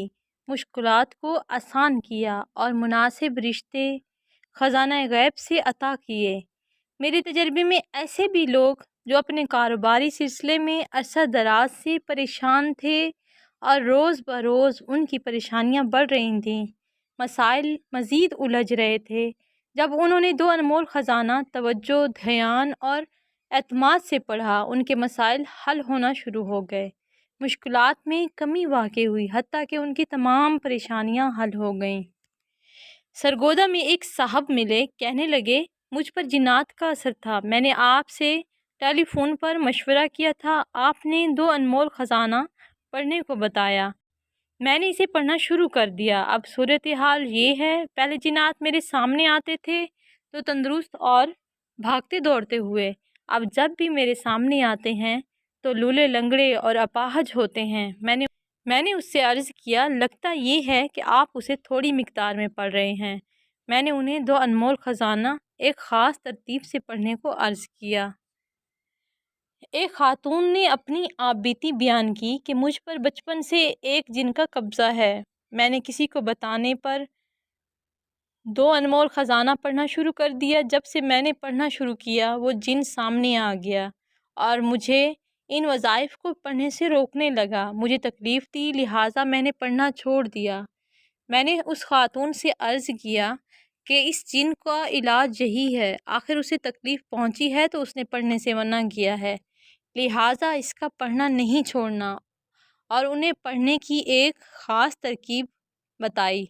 مشکلات کو آسان کیا اور مناسب رشتے خزانہ غیب سے عطا کیے۔ میرے تجربے میں ایسے بھی لوگ جو اپنے کاروباری سلسلے میں عرصہ دراز سے پریشان تھے اور روز بروز ان کی پریشانیاں بڑھ رہی تھیں، مسائل مزید الجھ رہے تھے، جب انہوں نے 2 انمول خزانہ توجہ، دھیان اور اعتماد سے پڑھا، ان کے مسائل حل ہونا شروع ہو گئے، مشکلات میں کمی واقع ہوئی، حتیٰ کہ ان کی تمام پریشانیاں حل ہو گئیں۔ سرگودا میں ایک صاحب ملے، کہنے لگے مجھ پر جنات کا اثر تھا۔ میں نے آپ سے ٹیلی فون پر مشورہ کیا تھا، آپ نے 2 انمول خزانہ پڑھنے کو بتایا، میں نے اسے پڑھنا شروع کر دیا۔ اب صورتحال یہ ہے، پہلے جنات میرے سامنے آتے تھے تو تندرست اور بھاگتے دوڑتے ہوئے، اب جب بھی میرے سامنے آتے ہیں تو لولے لنگڑے اور اپاہج ہوتے ہیں۔ میں نے اس سے عرض کیا لگتا یہ ہے کہ آپ اسے تھوڑی مقدار میں پڑھ رہے ہیں۔ میں نے انہیں 2 انمول خزانہ ایک خاص ترتیب سے پڑھنے کو عرض کیا۔ ایک خاتون نے اپنی آپ بیتی بیان کی کہ مجھ پر بچپن سے ایک جن کا قبضہ ہے۔ میں نے کسی کو بتانے پر 2 انمول خزانہ پڑھنا شروع کر دیا۔ جب سے میں نے پڑھنا شروع کیا وہ جن سامنے آ گیا اور مجھے ان وظائف کو پڑھنے سے روکنے لگا۔ مجھے تکلیف دی، لہٰذا میں نے پڑھنا چھوڑ دیا۔ میں نے اس خاتون سے عرض کیا کہ اس جن کا علاج یہی ہے، آخر اسے تکلیف پہنچی ہے تو اس نے پڑھنے سے منع کیا ہے، لہٰذا اس کا پڑھنا نہیں چھوڑنا، اور انہیں پڑھنے کی ایک خاص ترکیب بتائی۔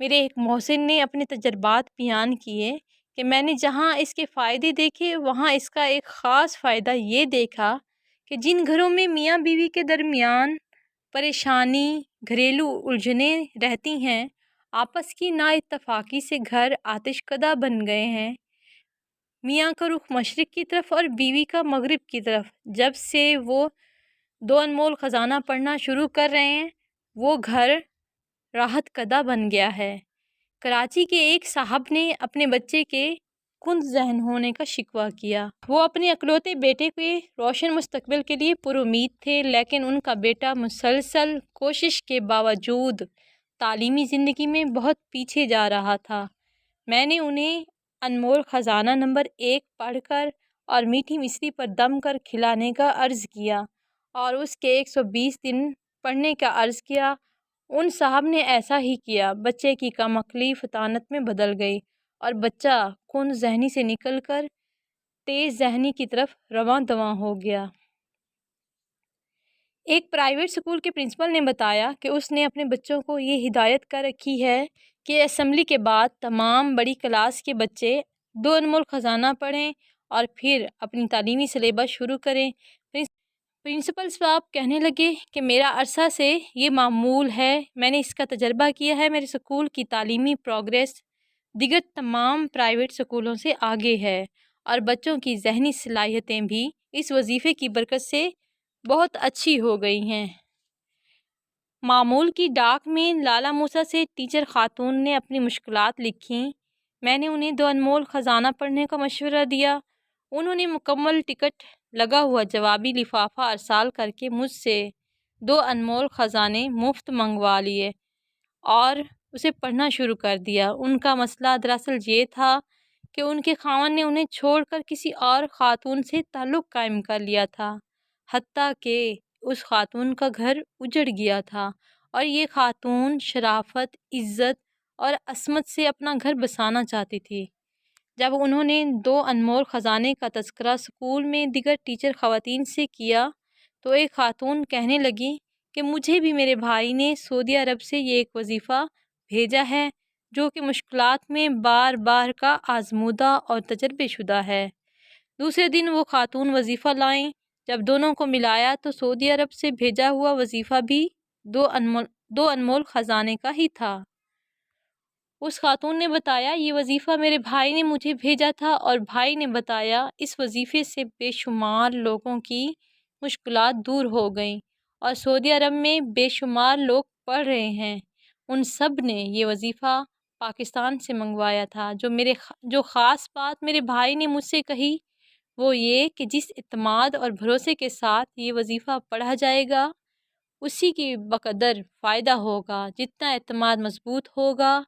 میرے ایک محسن نے اپنے تجربات بیان کیے کہ میں نے جہاں اس کے فائدے دیکھے وہاں اس کا ایک خاص فائدہ یہ دیکھا کہ جن گھروں میں میاں بیوی کے درمیان پریشانی، گھریلو الجھنیں رہتی ہیں، آپس کی نا اتفاقی سے گھر آتش کدہ بن گئے ہیں، میاں کا رخ مشرق کی طرف اور بیوی کا مغرب کی طرف، جب سے وہ دو انمول خزانہ پڑھنا شروع کر رہے ہیں وہ گھر راحت کدہ بن گیا ہے۔ کراچی کے ایک صاحب نے اپنے بچے کے کند ذہن ہونے کا شکوہ کیا۔ وہ اپنے اکلوتے بیٹے کے روشن مستقبل کے لیے پر امید تھے، لیکن ان کا بیٹا مسلسل کوشش کے باوجود تعلیمی زندگی میں بہت پیچھے جا رہا تھا۔ میں نے انہیں انمول خزانہ نمبر 1 پڑھ کر اور میٹھی مصری پر دم کر کھلانے کا عرض کیا اور اس کے 120 دن پڑھنے کا عرض کیا۔ ان صاحب نے ایسا ہی کیا۔ بچے کی کم عقلی فطانت میں بدل گئی اور بچہ کند ذہنی سے نکل کر تیز ذہنی کی طرف رواں دواں ہو گیا۔ ایک پرائیویٹ اسکول کے پرنسپل نے بتایا کہ اس نے اپنے بچوں کو یہ ہدایت کر رکھی ہے کہ اسمبلی کے بعد تمام بڑی کلاس کے بچے دو انمول خزانہ پڑھیں اور پھر اپنی تعلیمی سلیبس شروع کریں۔ پرنسپل صاحب کہنے لگے کہ میرا عرصہ سے یہ معمول ہے، میں نے اس کا تجربہ کیا ہے، میرے اسکول کی تعلیمی پروگریس دیگر تمام پرائیویٹ اسکولوں سے آگے ہے اور بچوں کی ذہنی صلاحیتیں بھی اس وظیفے کی برکت سے بہت اچھی ہو گئی ہیں۔ معمول کی ڈاک میں لالہ موسیٰ سے ٹیچر خاتون نے اپنی مشکلات لکھیں۔ میں نے انہیں دو انمول خزانہ پڑھنے کا مشورہ دیا۔ انہوں نے مکمل ٹکٹ لگا ہوا جوابی لفافہ ارسال کر کے مجھ سے دو انمول خزانے مفت منگوا لیے اور اسے پڑھنا شروع کر دیا۔ ان کا مسئلہ دراصل یہ تھا کہ ان کے خاوند نے انہیں چھوڑ کر کسی اور خاتون سے تعلق قائم کر لیا تھا، حتیٰ کہ اس خاتون کا گھر اجڑ گیا تھا اور یہ خاتون شرافت، عزت اور عصمت سے اپنا گھر بسانا چاہتی تھی۔ جب انہوں نے دو انمول خزانے کا تذکرہ اسکول میں دیگر ٹیچر خواتین سے کیا تو ایک خاتون کہنے لگی کہ مجھے بھی میرے بھائی نے سعودی عرب سے یہ ایک وظیفہ بھیجا ہے جو کہ مشکلات میں بار بار کا آزمودہ اور تجربے شدہ ہے۔ دوسرے دن وہ خاتون وظیفہ لائیں۔ جب دونوں کو ملایا تو سعودی عرب سے بھیجا ہوا وظیفہ بھی دو انمول خزانے کا ہی تھا۔ اس خاتون نے بتایا یہ وظیفہ میرے بھائی نے مجھے بھیجا تھا اور بھائی نے بتایا اس وظیفے سے بے شمار لوگوں کی مشکلات دور ہو گئیں اور سعودی عرب میں بے شمار لوگ پڑھ رہے ہیں۔ ان سب نے یہ وظیفہ پاکستان سے منگوایا تھا۔ جو خاص بات میرے بھائی نے مجھ سے کہی وہ یہ کہ جس اعتماد اور بھروسے کے ساتھ یہ وظیفہ پڑھا جائے گا اسی کی بقدر فائدہ ہوگا، جتنا اعتماد مضبوط ہوگا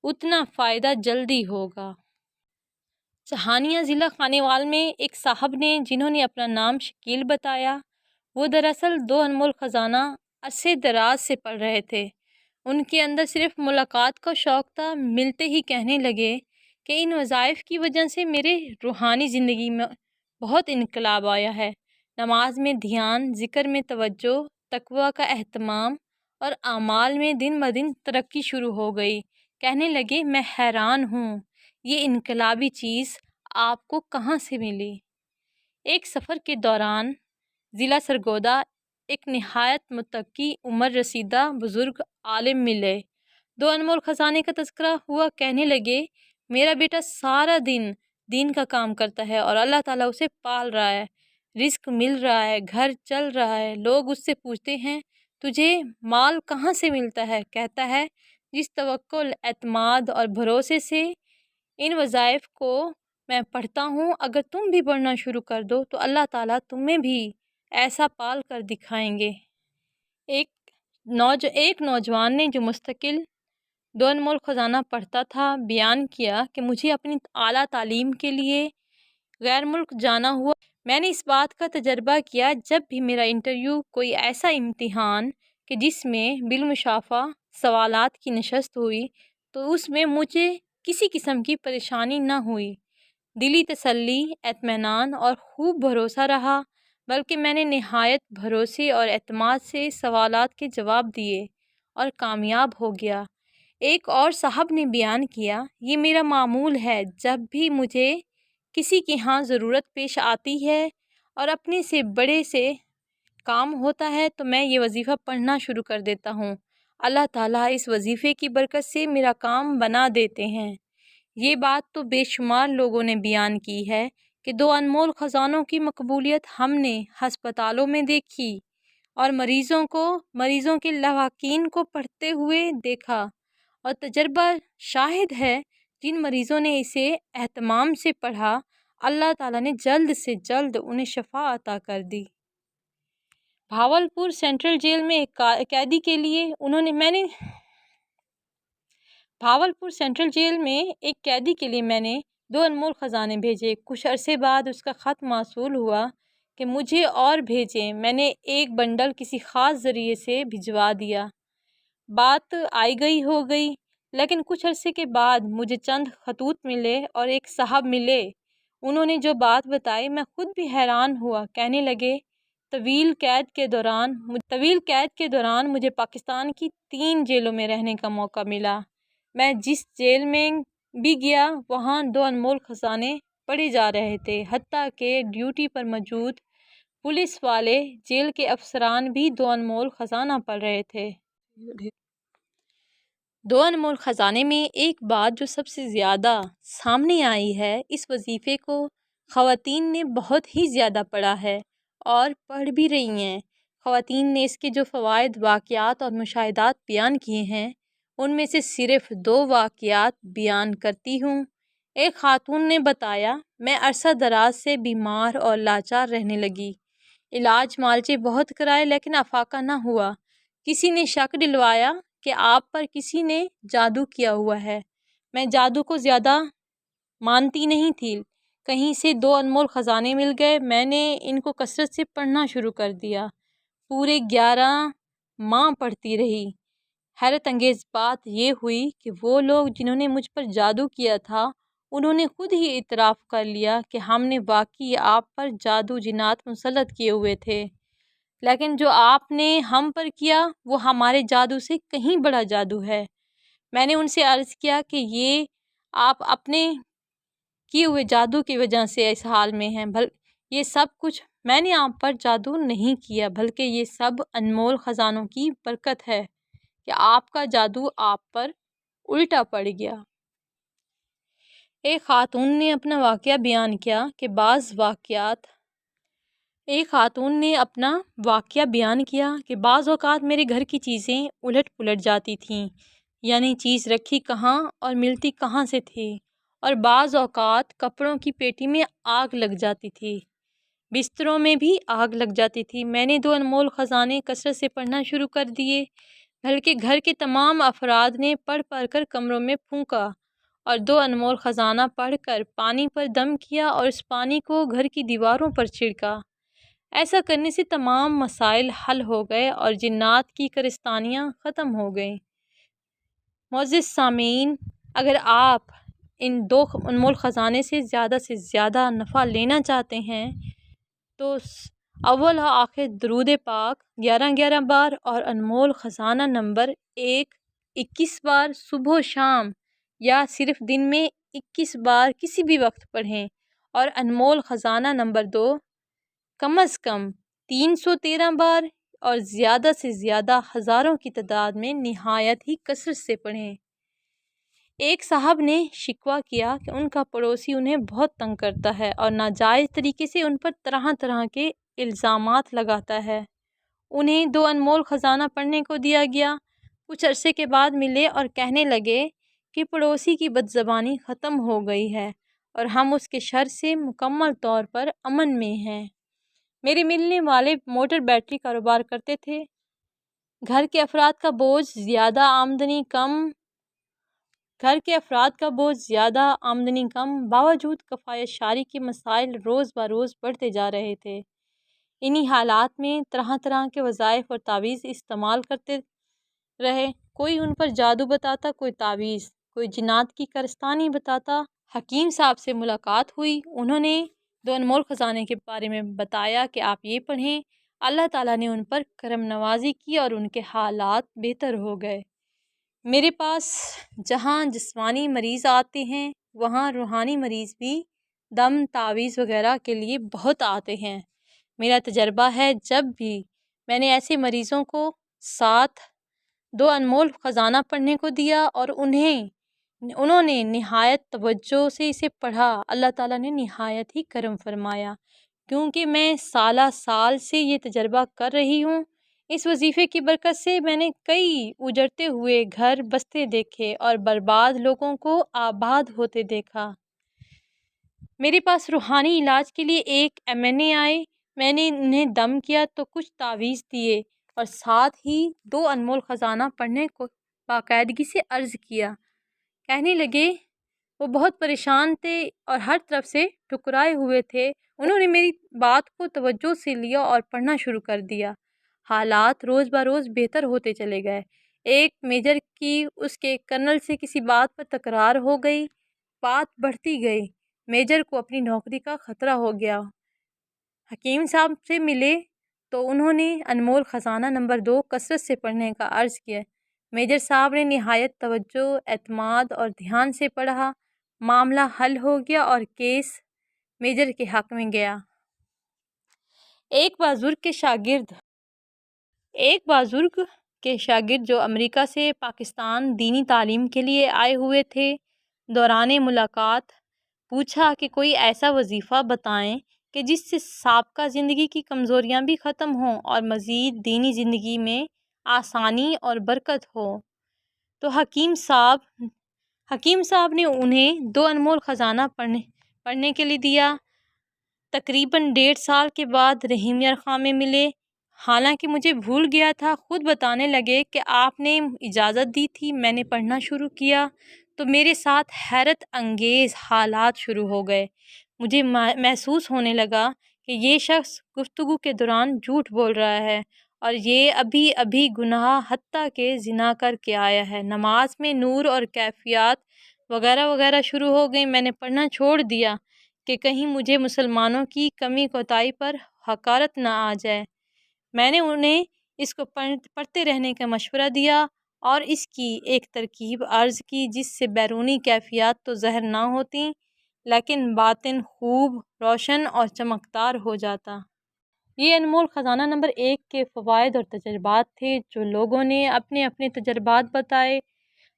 اتنا فائدہ جلدی ہوگا۔ سہانیہ ضلع خانیوال میں ایک صاحب نے جنہوں نے اپنا نام شکیل بتایا، وہ دراصل دو انمول خزانہ عرصے دراز سے پڑھ رہے تھے۔ ان کے اندر صرف ملاقات کا شوق تھا۔ ملتے ہی کہنے لگے کہ ان وظائف کی وجہ سے میرے روحانی زندگی میں بہت انقلاب آیا ہے۔ نماز میں دھیان، ذکر میں توجہ، تقویٰ کا اہتمام اور اعمال میں دن بدن ترقی شروع ہو گئی۔ کہنے لگے میں حیران ہوں یہ انقلابی چیز آپ کو کہاں سے ملی؟ ایک سفر کے دوران ضلع سرگودا ایک نہایت متقی عمر رسیدہ بزرگ عالم ملے۔ دو انمول خزانے کا تذکرہ ہوا۔ کہنے لگے میرا بیٹا سارا دین کا کام کرتا ہے اور اللہ تعالیٰ اسے پال رہا ہے، رزق مل رہا ہے، گھر چل رہا ہے۔ لوگ اس سے پوچھتے ہیں تجھے مال کہاں سے ملتا ہے؟ کہتا ہے جس توکل، اعتماد اور بھروسے سے ان وظائف کو میں پڑھتا ہوں، اگر تم بھی پڑھنا شروع کر دو تو اللہ تعالیٰ تمہیں بھی ایسا پال کر دکھائیں گے۔ ایک نوجوان نے جو مستقل دو انمول خزانہ پڑھتا تھا بیان کیا کہ مجھے اپنی اعلیٰ تعلیم کے لیے غیر ملک جانا ہوا۔ میں نے اس بات کا تجربہ کیا جب بھی میرا انٹرویو کوئی ایسا امتحان کہ جس میں بالمشافہ سوالات کی نشست ہوئی تو اس میں مجھے کسی قسم کی پریشانی نہ ہوئی۔ دلی تسلی، اطمینان اور خوب بھروسہ رہا، بلکہ میں نے نہایت بھروسے اور اعتماد سے سوالات کے جواب دیے اور کامیاب ہو گیا۔ ایک اور صاحب نے بیان کیا، یہ میرا معمول ہے، جب بھی مجھے کسی کے ہاں ضرورت پیش آتی ہے اور اپنے سے بڑے سے کام ہوتا ہے تو میں یہ وظیفہ پڑھنا شروع کر دیتا ہوں۔ اللہ تعالیٰ اس وظیفے کی برکت سے میرا کام بنا دیتے ہیں۔ یہ بات تو بے شمار لوگوں نے بیان کی ہے کہ 2 انمول خزانوں کی مقبولیت ہم نے ہسپتالوں میں دیکھی اور مریضوں کے لواحقین کو پڑھتے ہوئے دیکھا، اور تجربہ شاہد ہے جن مریضوں نے اسے اہتمام سے پڑھا، اللہ تعالیٰ نے جلد سے جلد انہیں شفا عطا کر دی۔ بھاولپور سینٹرل جیل میں ایک قیدی کے لیے میں نے 2 انمول خزانے بھیجے۔ کچھ عرصے بعد اس کا خط موصول ہوا کہ مجھے اور بھیجیں۔ میں نے ایک بنڈل کسی خاص ذریعے سے بھجوا دیا۔ بات آئی گئی ہو گئی، لیکن کچھ عرصے کے بعد مجھے چند خطوط ملے اور ایک صاحب ملے۔ انہوں نے جو بات بتائی میں خود بھی حیران ہوا۔ کہنے لگے، طویل قید کے دوران مجھے پاکستان کی 3 جیلوں میں رہنے کا موقع ملا۔ میں جس جیل میں بھی گیا وہاں 2 انمول خزانے پڑھے جا رہے تھے، حتیٰ کہ ڈیوٹی پر موجود پولیس والے جیل کے افسران بھی 2 انمول خزانہ پڑھ رہے تھے۔ 2 انمول خزانے میں ایک بات جو سب سے زیادہ سامنے آئی ہے، اس وظیفے کو خواتین نے بہت ہی زیادہ پڑھا ہے اور پڑھ بھی رہی ہیں۔ خواتین نے اس کے جو فوائد، واقعات اور مشاہدات بیان کیے ہیں، ان میں سے صرف 2 واقعات بیان کرتی ہوں۔ ایک خاتون نے بتایا، میں عرصہ دراز سے بیمار اور لاچار رہنے لگی۔ علاج معالجے بہت کرائے لیکن افاقہ نہ ہوا۔ کسی نے شک دلوایا کہ آپ پر کسی نے جادو کیا ہوا ہے۔ میں جادو کو زیادہ مانتی نہیں تھی۔ کہیں سے 2 انمول خزانے مل گئے، میں نے ان کو کثرت سے پڑھنا شروع کر دیا۔ پورے 11 ماہ پڑھتی رہی۔ حیرت انگیز بات یہ ہوئی کہ وہ لوگ جنہوں نے مجھ پر جادو کیا تھا، انہوں نے خود ہی اعتراف کر لیا کہ ہم نے واقعی آپ پر جادو جنات مسلط کیے ہوئے تھے، لیکن جو آپ نے ہم پر کیا وہ ہمارے جادو سے کہیں بڑا جادو ہے۔ میں نے ان سے عرض کیا کہ یہ آپ اپنے کیے ہوئے جادو کی وجہ سے اس حال میں ہیں، یہ سب کچھ میں نے آپ پر جادو نہیں کیا، بلکہ یہ سب انمول خزانوں کی برکت ہے کہ آپ کا جادو آپ پر الٹا پڑ گیا۔ ایک خاتون نے اپنا واقعہ بیان کیا کہ بعض اوقات میرے گھر کی چیزیں الٹ پلٹ جاتی تھیں، یعنی چیز رکھی کہاں اور ملتی کہاں سے تھی، اور بعض اوقات کپڑوں کی پیٹی میں آگ لگ جاتی تھی، بستروں میں بھی آگ لگ جاتی تھی۔ میں نے 2 انمول خزانے کثرت سے پڑھنا شروع کر دیے، بلکہ گھر کے تمام افراد نے پڑھ کر کمروں میں پھونکا اور 2 انمول خزانہ پڑھ کر پانی پر دم کیا اور اس پانی کو گھر کی دیواروں پر چھڑکا۔ ایسا کرنے سے تمام مسائل حل ہو گئے اور جنات کی کارستانیاں ختم ہو گئیں۔ معزز سامعین، اگر آپ ان 2 انمول خزانے سے زیادہ نفع لینا چاہتے ہیں تو اول و آخر درود پاک 11 بار اور انمول خزانہ نمبر 1 21 بار صبح و شام یا صرف دن میں 21 بار کسی بھی وقت پڑھیں، اور انمول خزانہ نمبر 2 کم از کم 313 بار اور زیادہ سے زیادہ ہزاروں کی تعداد میں نہایت ہی کثرت سے پڑھیں۔ ایک صاحب نے شکوہ کیا کہ ان کا پڑوسی انہیں بہت تنگ کرتا ہے اور ناجائز طریقے سے ان پر طرح طرح کے الزامات لگاتا ہے۔ انہیں 2 انمول خزانہ پڑھنے کو دیا گیا۔ کچھ عرصے کے بعد ملے اور کہنے لگے کہ پڑوسی کی بدزبانی ختم ہو گئی ہے اور ہم اس کے شر سے مکمل طور پر امن میں ہیں۔ میرے ملنے والے موٹر بیٹری کاروبار کرتے تھے۔ گھر کے افراد کا بوجھ زیادہ، آمدنی کم، باوجود کفایت شعاری کے مسائل روز بروز بڑھتے جا رہے تھے۔ انہی حالات میں طرح طرح کے وظائف اور تعویذ استعمال کرتے رہے۔ کوئی ان پر جادو بتاتا، کوئی تعویذ، کوئی جنات کی کارستانی بتاتا۔ حکیم صاحب سے ملاقات ہوئی، انہوں نے دو انمول خزانے کے بارے میں بتایا کہ آپ یہ پڑھیں۔ اللہ تعالیٰ نے ان پر کرم نوازی کی اور ان کے حالات بہتر ہو گئے۔ میرے پاس جہاں جسمانی مریض آتے ہیں وہاں روحانی مریض بھی دم تعویذ وغیرہ کے لیے بہت آتے ہیں۔ میرا تجربہ ہے، جب بھی میں نے ایسے مریضوں کو ساتھ دو انمول خزانہ پڑھنے کو دیا اور انہوں نے نہایت توجہ سے اسے پڑھا، اللہ تعالیٰ نے نہایت ہی کرم فرمایا۔ کیونکہ میں سالہ سال سے یہ تجربہ کر رہی ہوں، اس وظیفے کی برکت سے میں نے کئی اجڑتے ہوئے گھر بستے دیکھے اور برباد لوگوں کو آباد ہوتے دیکھا۔ میرے پاس روحانی علاج کے لیے ایک MNA آئے، میں نے انہیں دم کیا تو کچھ تعویذ دیے اور ساتھ ہی دو انمول خزانہ پڑھنے کو باقاعدگی سے عرض کیا۔ کہنے لگے وہ بہت پریشان تھے اور ہر طرف سے ٹھکرائے ہوئے تھے۔ انہوں نے میری بات کو توجہ سے لیا اور پڑھنا شروع کر دیا۔ حالات روز بروز بہتر ہوتے چلے گئے۔ ایک میجر کی اس کے کرنل سے کسی بات پر تکرار ہو گئی، بات بڑھتی گئی، میجر کو اپنی نوکری کا خطرہ ہو گیا۔ حکیم صاحب سے ملے تو انہوں نے انمول خزانہ نمبر 2 کثرت سے پڑھنے کا عرض کیا۔ میجر صاحب نے نہایت توجہ، اعتماد اور دھیان سے پڑھا، معاملہ حل ہو گیا اور کیس میجر کے حق میں گیا۔ ایک بزرگ کے شاگرد جو امریکہ سے پاکستان دینی تعلیم کے لیے آئے ہوئے تھے، دوران ملاقات پوچھا کہ کوئی ایسا وظیفہ بتائیں کہ جس سے سابقہ زندگی کی کمزوریاں بھی ختم ہوں اور مزید دینی زندگی میں آسانی اور برکت ہو۔ تو حکیم صاحب نے انہیں دو انمول خزانہ پڑھنے کے لیے دیا۔ تقریباً 1.5 سال کے بعد رحیم یار خاں میں ملے، حالانکہ مجھے بھول گیا تھا۔ خود بتانے لگے کہ آپ نے اجازت دی تھی، میں نے پڑھنا شروع کیا تو میرے ساتھ حیرت انگیز حالات شروع ہو گئے۔ مجھے محسوس ہونے لگا کہ یہ شخص گفتگو کے دوران جھوٹ بول رہا ہے اور یہ ابھی گناہ حتیٰ کہ زنا کر کے آیا ہے۔ نماز میں نور اور کیفیات وغیرہ وغیرہ شروع ہو گئی۔ میں نے پڑھنا چھوڑ دیا کہ کہیں مجھے مسلمانوں کی کمی کوتاہی پر حقارت نہ آ جائے۔ میں نے انہیں اس کو پڑھتے رہنے کا مشورہ دیا اور اس کی ایک ترکیب عرض کی جس سے بیرونی کیفیات تو ظاہر نہ ہوتی لیکن باطن خوب روشن اور چمکدار ہو جاتا۔ یہ انمول خزانہ نمبر 1 کے فوائد اور تجربات تھے جو لوگوں نے اپنے اپنے تجربات بتائے۔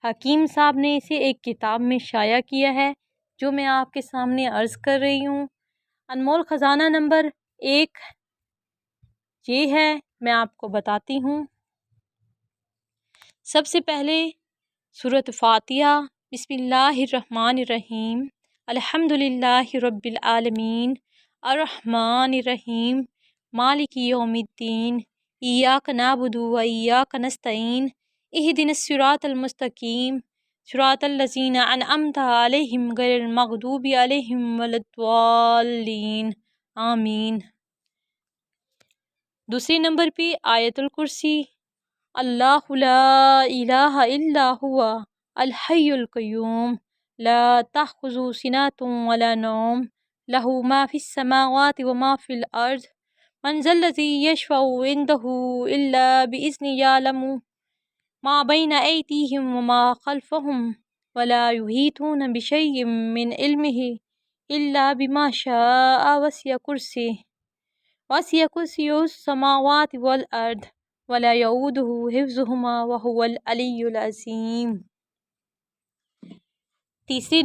حکیم صاحب نے اسے ایک کتاب میں شائع کیا ہے جو میں آپ کے سامنے عرض کر رہی ہوں۔ انمول خزانہ نمبر 1 یہ ہے، میں آپ کو بتاتی ہوں۔ سب سے پہلے سورۃ فاتحہ۔ بسم اللہ الرحمن الرحیم، الحمدللہ رب العالمین، الرحمن الرحیم، مالک یوم الدین، ایاک نعبد و ایاک نستعین، اہدنا الصراط المستقیم، صراط الذین انعمت علیہم غیر المغضوب علیہم ولا الضالین، آمین۔ دوسرے نمبر پہ آیت الکرسی۔ اللہ لا الہ الا هو الحی القیوم لا تأخذہ سنۃ ولا نوم لہ ما فی السماوات وما فی الارض من ذا الذی یشفع عنده الا بإذنہ یعلم ما بین ایدیہم وما خلفہم ولا یحیطون بشیء من علمہ الا بما شاء وسع کرسیہ السماوات والارض ولا یعودہ حفظہما وہو العلی العظیم۔ تیسرے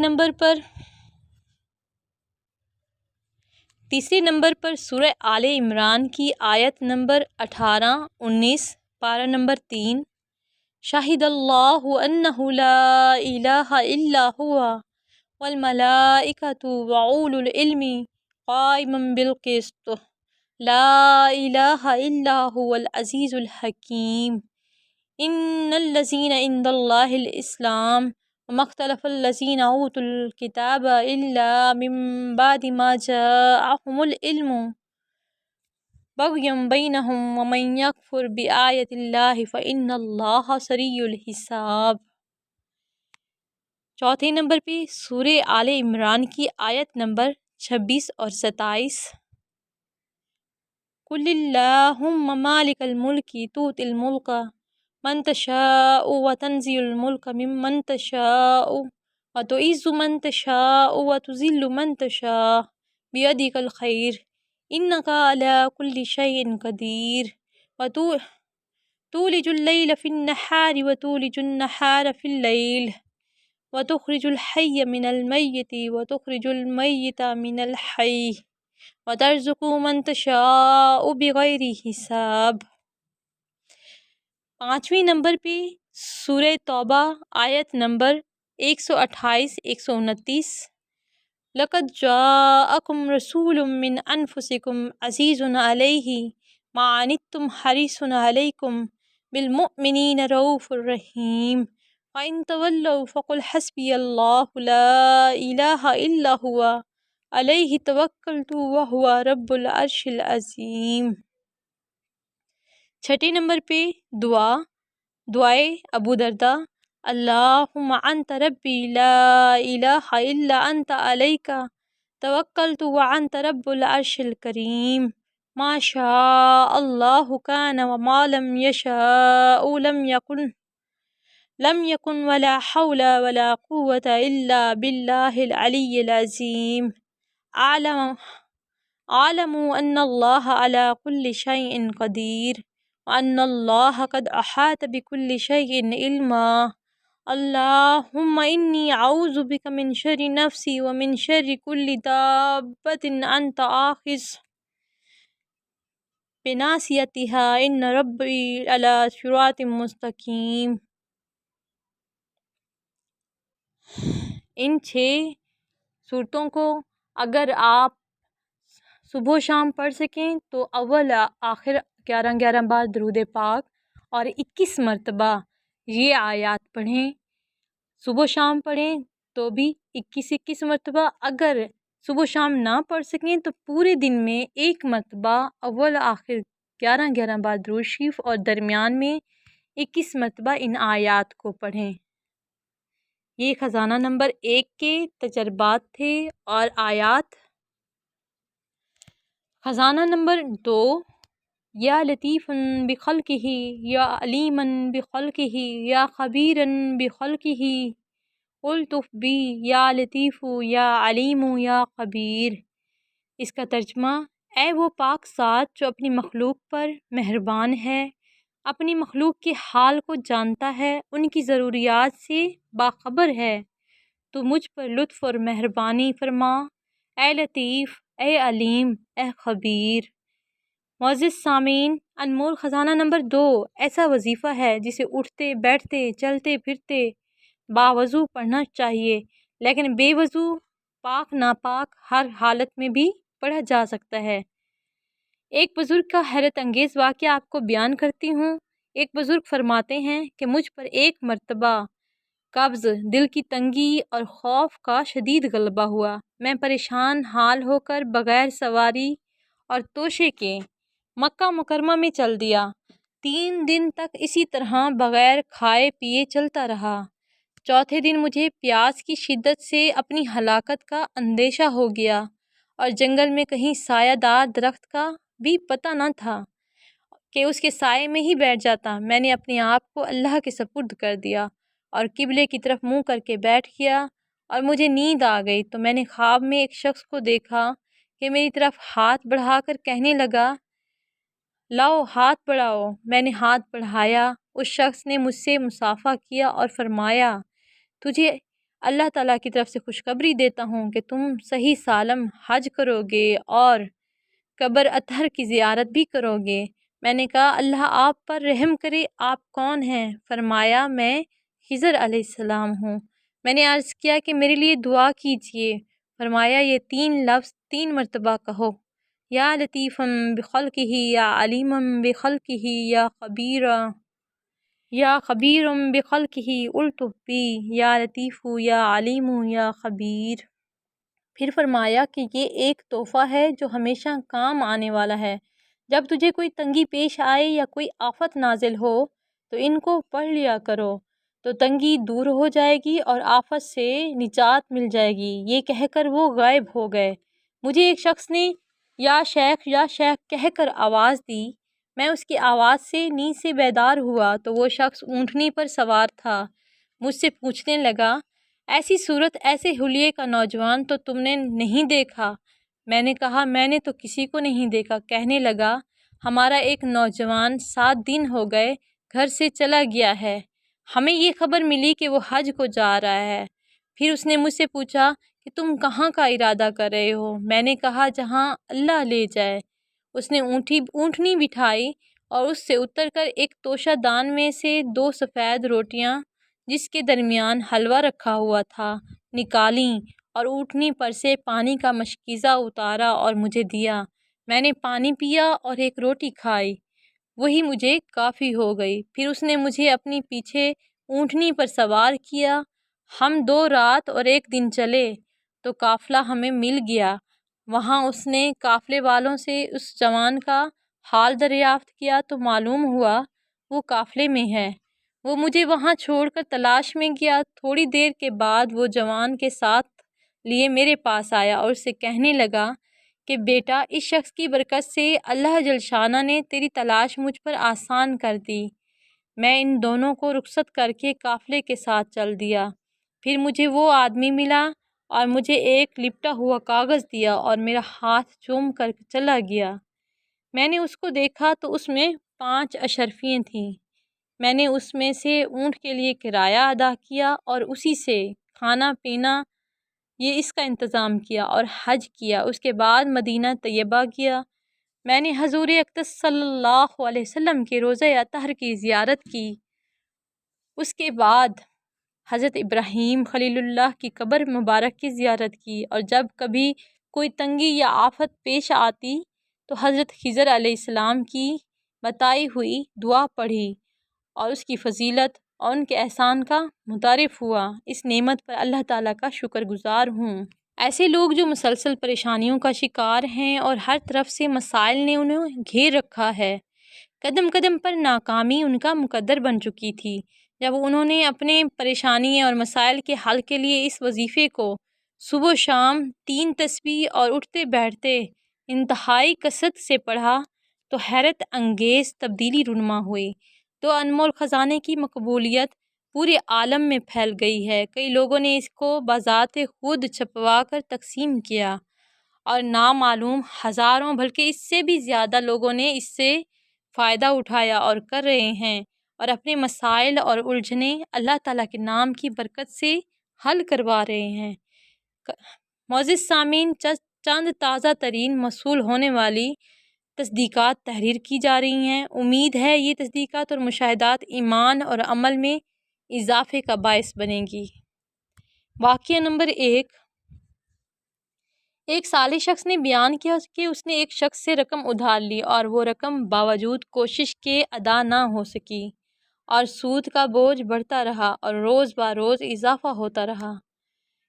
نمبر پر سورہ آل عمران کی آیت نمبر 18-19، پارہ نمبر 3۔ شہد اللہ انہ لا الہ الا هو والملائکۃ وأولو العلم قائما بالقسط لا الہ الا هو العزیز الحکیم۔ ان الذین عند اللہ الاسلام وما اختلف الذین اوتوا الکتاب الا من بعد ما جاءهم العلم بغیم بینہم ومن یکفر بآیت اللہ فإن اللہ سریع الحساب۔ چوتھے نمبر پہ سورہ آل عمران کی آیت نمبر 26 اور 27۔ قل اللہم مالک الملک تؤتی الملک من تشاء وتنزع الملک ممن تشاء وتعز من تشاء وتذل من تشاء بیدک الخیر انک علی کل شیء قدیر تولج اللیل فی النہار وتولج النہار فی اللیل وتخرج الحی من المیت وتخرج المیت من الحی وترزق من تشاء بغیر حساب۔ پانچویں نمبر پہ سورہ توبہ آیت نمبر 128-129۔ لقد جاءکم رسول من انفسکم عزیز علیہ ما عنتم حریص علیکم بالمؤمنین رؤوف الرحیم فإن تولوا فقل حسبی اللہ لا الہ الا هو علیہ توکلت وہو رب العرش العظیم۔ چھٹے نمبر پہ دعائے ابو درداء، اللہم انت ربی لا الہ الا انت علیک توکلت وانت رب العرش الکریم ما شاء اللہ کان وما لم یشاء لم یکن ولا حول ولا قوة الا باللہ العلی العظیم۔ اعلموا ان اللہ علی کل شیء قدیر وان اللہ قد احاط بكل شیء علما۔ اللہم انی اعوذ بک من شر نفسی ومن شر کل دابۃ انت آخذ بناصیتها ان ربی علی صراط مستقیم۔ ان 6 صورتوں کو اگر آپ صبح و شام پڑھ سکیں تو اول آخر 11 بار درود پاک اور 21 مرتبہ یہ آیات پڑھیں۔ صبح و شام پڑھیں تو بھی 21 مرتبہ، اگر صبح و شام نہ پڑھ سکیں تو پورے دن میں 1 مرتبہ اول آخر 11 بار درود شریف اور درمیان میں 21 مرتبہ ان آیات کو پڑھیں۔ یہ خزانہ نمبر 1 کے تجربات تھے اور آیات۔ خزانہ نمبر 2، یا لطیفا بخلقہ یا علیما بخلقہ یا خبیرا بخلقہ الطف بی یا لطیف یا علیم یا خبیر۔ اس کا ترجمہ، اے وہ پاک ذات جو اپنی مخلوق پر مہربان ہے، اپنی مخلوق کے حال کو جانتا ہے، ان کی ضروریات سے باخبر ہے، تو مجھ پر لطف اور مہربانی فرما، اے لطیف، اے علیم، اے خبیر۔ معزز سامعین، انمول خزانہ نمبر 2 ایسا وظیفہ ہے جسے اٹھتے بیٹھتے چلتے پھرتے باوضو پڑھنا چاہیے، لیکن بے وضو، پاک ناپاک ہر حالت میں بھی پڑھا جا سکتا ہے۔ ایک بزرگ کا حیرت انگیز واقعہ آپ کو بیان کرتی ہوں۔ ایک بزرگ فرماتے ہیں کہ مجھ پر ایک مرتبہ قبض، دل کی تنگی اور خوف کا شدید غلبہ ہوا۔ میں پریشان حال ہو کر بغیر سواری اور توشے کے مکہ مکرمہ میں چل دیا۔ 3 دن تک اسی طرح بغیر کھائے پیے چلتا رہا۔ چوتھے دن مجھے پیاس کی شدت سے اپنی ہلاکت کا اندیشہ ہو گیا اور جنگل میں کہیں سایہ دار درخت کا بھی پتہ نہ تھا کہ اس کے سائے میں ہی بیٹھ جاتا۔ میں نے اپنے آپ کو اللہ کے سپرد کر دیا اور قبلے کی طرف منہ کر کے بیٹھ گیا اور مجھے نیند آ گئی تو میں نے خواب میں ایک شخص کو دیکھا کہ میری طرف ہاتھ بڑھا کر کہنے لگا، لاؤ ہاتھ بڑھاؤ۔ میں نے ہاتھ بڑھایا، اس شخص نے مجھ سے مصافحہ کیا اور فرمایا، تجھے اللہ تعالیٰ کی طرف سے خوشخبری دیتا ہوں کہ تم صحیح سالم حج کرو گے اور قبر اطہر کی زیارت بھی کرو گے۔ میں نے کہا، اللہ آپ پر رحم کرے، آپ کون ہیں؟ فرمایا، میں خضر علیہ السلام ہوں۔ میں نے عرض کیا کہ میرے لیے دعا کیجیے۔ فرمایا، یہ 3 لفظ 3 مرتبہ کہو، یا لطیفا بخلقہ یا علیما بخلقہ یا خبیرا بخلقہ الطف بی یا لطیف یا علیم یا خبیر۔ پھر فرمایا کہ یہ ایک تحفہ ہے جو ہمیشہ کام آنے والا ہے۔ جب تجھے کوئی تنگی پیش آئے یا کوئی آفت نازل ہو تو ان کو پڑھ لیا کرو، تو تنگی دور ہو جائے گی اور آفت سے نجات مل جائے گی۔ یہ کہہ کر وہ غائب ہو گئے۔ مجھے ایک شخص نے یا شیخ کہہ کر آواز دی۔ میں اس کی آواز سے نیند سے بیدار ہوا تو وہ شخص اونٹنی پر سوار تھا۔ مجھ سے پوچھنے لگا، ایسی صورت ایسے حلیے کا نوجوان تو تم نے نہیں دیکھا؟ میں نے کہا، میں نے تو کسی کو نہیں دیکھا۔ کہنے لگا، ہمارا ایک نوجوان 7 دن ہو گئے گھر سے چلا گیا ہے، ہمیں یہ خبر ملی کہ وہ حج کو جا رہا ہے۔ پھر اس نے مجھ سے پوچھا کہ تم کہاں کا ارادہ کر رہے ہو؟ میں نے کہا، جہاں اللہ لے جائے۔ اس نے اونٹنی بٹھائی اور اس سے اتر کر ایک توشہ دان میں سے 2 سفید روٹیاں جس کے درمیان حلوہ رکھا ہوا تھا نکالیں اور اونٹنی پر سے پانی کا مشکیزہ اتارا اور مجھے دیا۔ میں نے پانی پیا اور ایک روٹی کھائی، وہی مجھے کافی ہو گئی۔ پھر اس نے مجھے اپنی پیچھے اونٹنی پر سوار کیا۔ ہم 2 رات اور 1 دن چلے تو قافلہ ہمیں مل گیا۔ وہاں اس نے قافلے والوں سے اس جوان کا حال دریافت کیا تو معلوم ہوا وہ قافلے میں ہے۔ وہ مجھے وہاں چھوڑ کر تلاش میں گیا۔ تھوڑی دیر کے بعد وہ جوان کے ساتھ لیے میرے پاس آیا اور اس سے کہنے لگا کہ بیٹا، اس شخص کی برکت سے اللہ جل شانہ نے تیری تلاش مجھ پر آسان کر دی۔ میں ان دونوں کو رخصت کر کے قافلے کے ساتھ چل دیا۔ پھر مجھے وہ آدمی ملا اور مجھے ایک لپٹا ہوا کاغذ دیا اور میرا ہاتھ چوم کر چلا گیا۔ میں نے اس کو دیکھا تو اس میں 5 اشرفیاں تھیں۔ میں نے اس میں سے اونٹ کے لیے کرایہ ادا کیا اور اسی سے کھانا پینا اس کا انتظام کیا اور حج کیا۔ اس کے بعد مدینہ طیبہ گیا۔ میں نے حضور اقدس صلی اللہ علیہ وسلم کے روضہ اطہر کی زیارت کی۔ اس کے بعد حضرت ابراہیم خلیل اللہ کی قبر مبارک کی زیارت کی، اور جب کبھی کوئی تنگی یا آفت پیش آتی تو حضرت خضر علیہ السلام کی بتائی ہوئی دعا پڑھی اور اس کی فضیلت اور ان کے احسان کا متعارف ہوا۔ اس نعمت پر اللہ تعالیٰ کا شکر گزار ہوں۔ ایسے لوگ جو مسلسل پریشانیوں کا شکار ہیں اور ہر طرف سے مسائل نے انہیں گھیر رکھا ہے، قدم قدم پر ناکامی ان کا مقدر بن چکی تھی۔ جب انہوں نے اپنے پریشانی اور مسائل کے حل کے لیے اس وظیفے کو صبح و شام 3 تسبیح اور اٹھتے بیٹھتے انتہائی کثرت سے پڑھا تو حیرت انگیز تبدیلی رونما ہوئی۔ تو انمول خزانے کی مقبولیت پورے عالم میں پھیل گئی ہے۔ کئی لوگوں نے اس کو بذات خود چھپوا کر تقسیم کیا اور نامعلوم ہزاروں بلکہ اس سے بھی زیادہ لوگوں نے اس سے فائدہ اٹھایا اور کر رہے ہیں، اور اپنے مسائل اور الجھنیں اللہ تعالیٰ کے نام کی برکت سے حل کروا رہے ہیں۔ معزز سامعین، چند تازہ ترین موصول ہونے والی تصدیقات تحریر کی جا رہی ہیں۔ امید ہے یہ تصدیقات اور مشاہدات ایمان اور عمل میں اضافے کا باعث بنے گی۔ واقعہ نمبر 1۔ ایک صالح شخص نے بیان کیا کہ اس نے ایک شخص سے رقم ادھار لی اور وہ رقم باوجود کوشش کے ادا نہ ہو سکی اور سود کا بوجھ بڑھتا رہا اور روز بروز اضافہ ہوتا رہا۔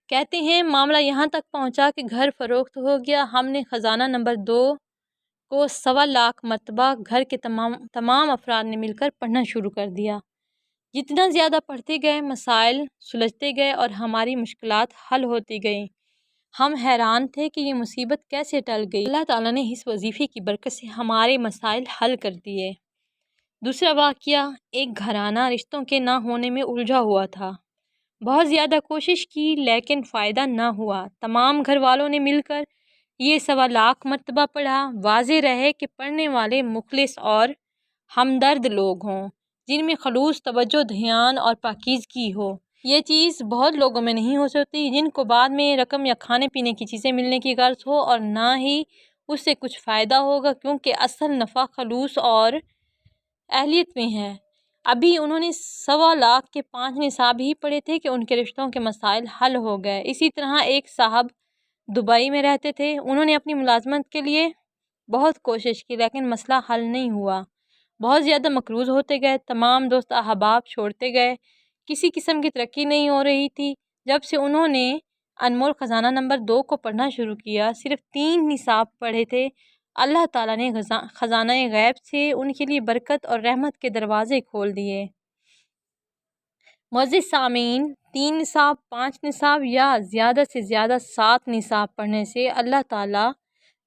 کہتے ہیں معاملہ یہاں تک پہنچا کہ گھر فروخت ہو گیا۔ ہم نے خزانہ نمبر 2 کو 1.25 لاکھ مرتبہ گھر کے تمام افراد نے مل کر پڑھنا شروع کر دیا۔ جتنا زیادہ پڑھتے گئے مسائل سلجھتے گئے اور ہماری مشکلات حل ہوتی گئیں۔ ہم حیران تھے کہ یہ مصیبت کیسے ٹل گئی۔ اللہ تعالیٰ نے اس وظیفے کی برکت سے ہمارے مسائل حل کر دیے۔ دوسرا واقعہ، ایک گھرانہ رشتوں کے نہ ہونے میں الجھا ہوا تھا۔ بہت زیادہ کوشش کی لیکن فائدہ نہ ہوا۔ تمام گھر والوں نے مل کر یہ 1.25 لاکھ مرتبہ پڑھا۔ واضح رہے کہ پڑھنے والے مخلص اور ہمدرد لوگ ہوں، جن میں خلوص، توجہ، دھیان اور پاکیزگی ہو۔ یہ چیز بہت لوگوں میں نہیں ہو سکتی، جن کو بعد میں رقم یا کھانے پینے کی چیزیں ملنے کی غرض ہو اور نہ ہی اس سے کچھ فائدہ ہوگا، کیونکہ اصل نفع خلوص اور اہلیت میں ہے۔ ابھی انہوں نے 1.25 لاکھ کے 5 نصاب ہی پڑھے تھے کہ ان کے رشتوں کے مسائل حل ہو گئے۔ اسی طرح ایک صاحب دبئی میں رہتے تھے۔ انہوں نے اپنی ملازمت کے لیے بہت کوشش کی لیکن مسئلہ حل نہیں ہوا۔ بہت زیادہ مقروض ہوتے گئے، تمام دوست احباب چھوڑتے گئے، کسی قسم کی ترقی نہیں ہو رہی تھی۔ جب سے انہوں نے انمول خزانہ نمبر 2 کو پڑھنا شروع کیا، صرف 3 نصاب پڑھے تھے اللہ تعالیٰ نے خزانہ غیب سے ان کے لیے برکت اور رحمت کے دروازے کھول دیے۔ معزز سامعین، 3 نصاب، 5 نصاب یا زیادہ سے زیادہ 7 نصاب پڑھنے سے اللہ تعالیٰ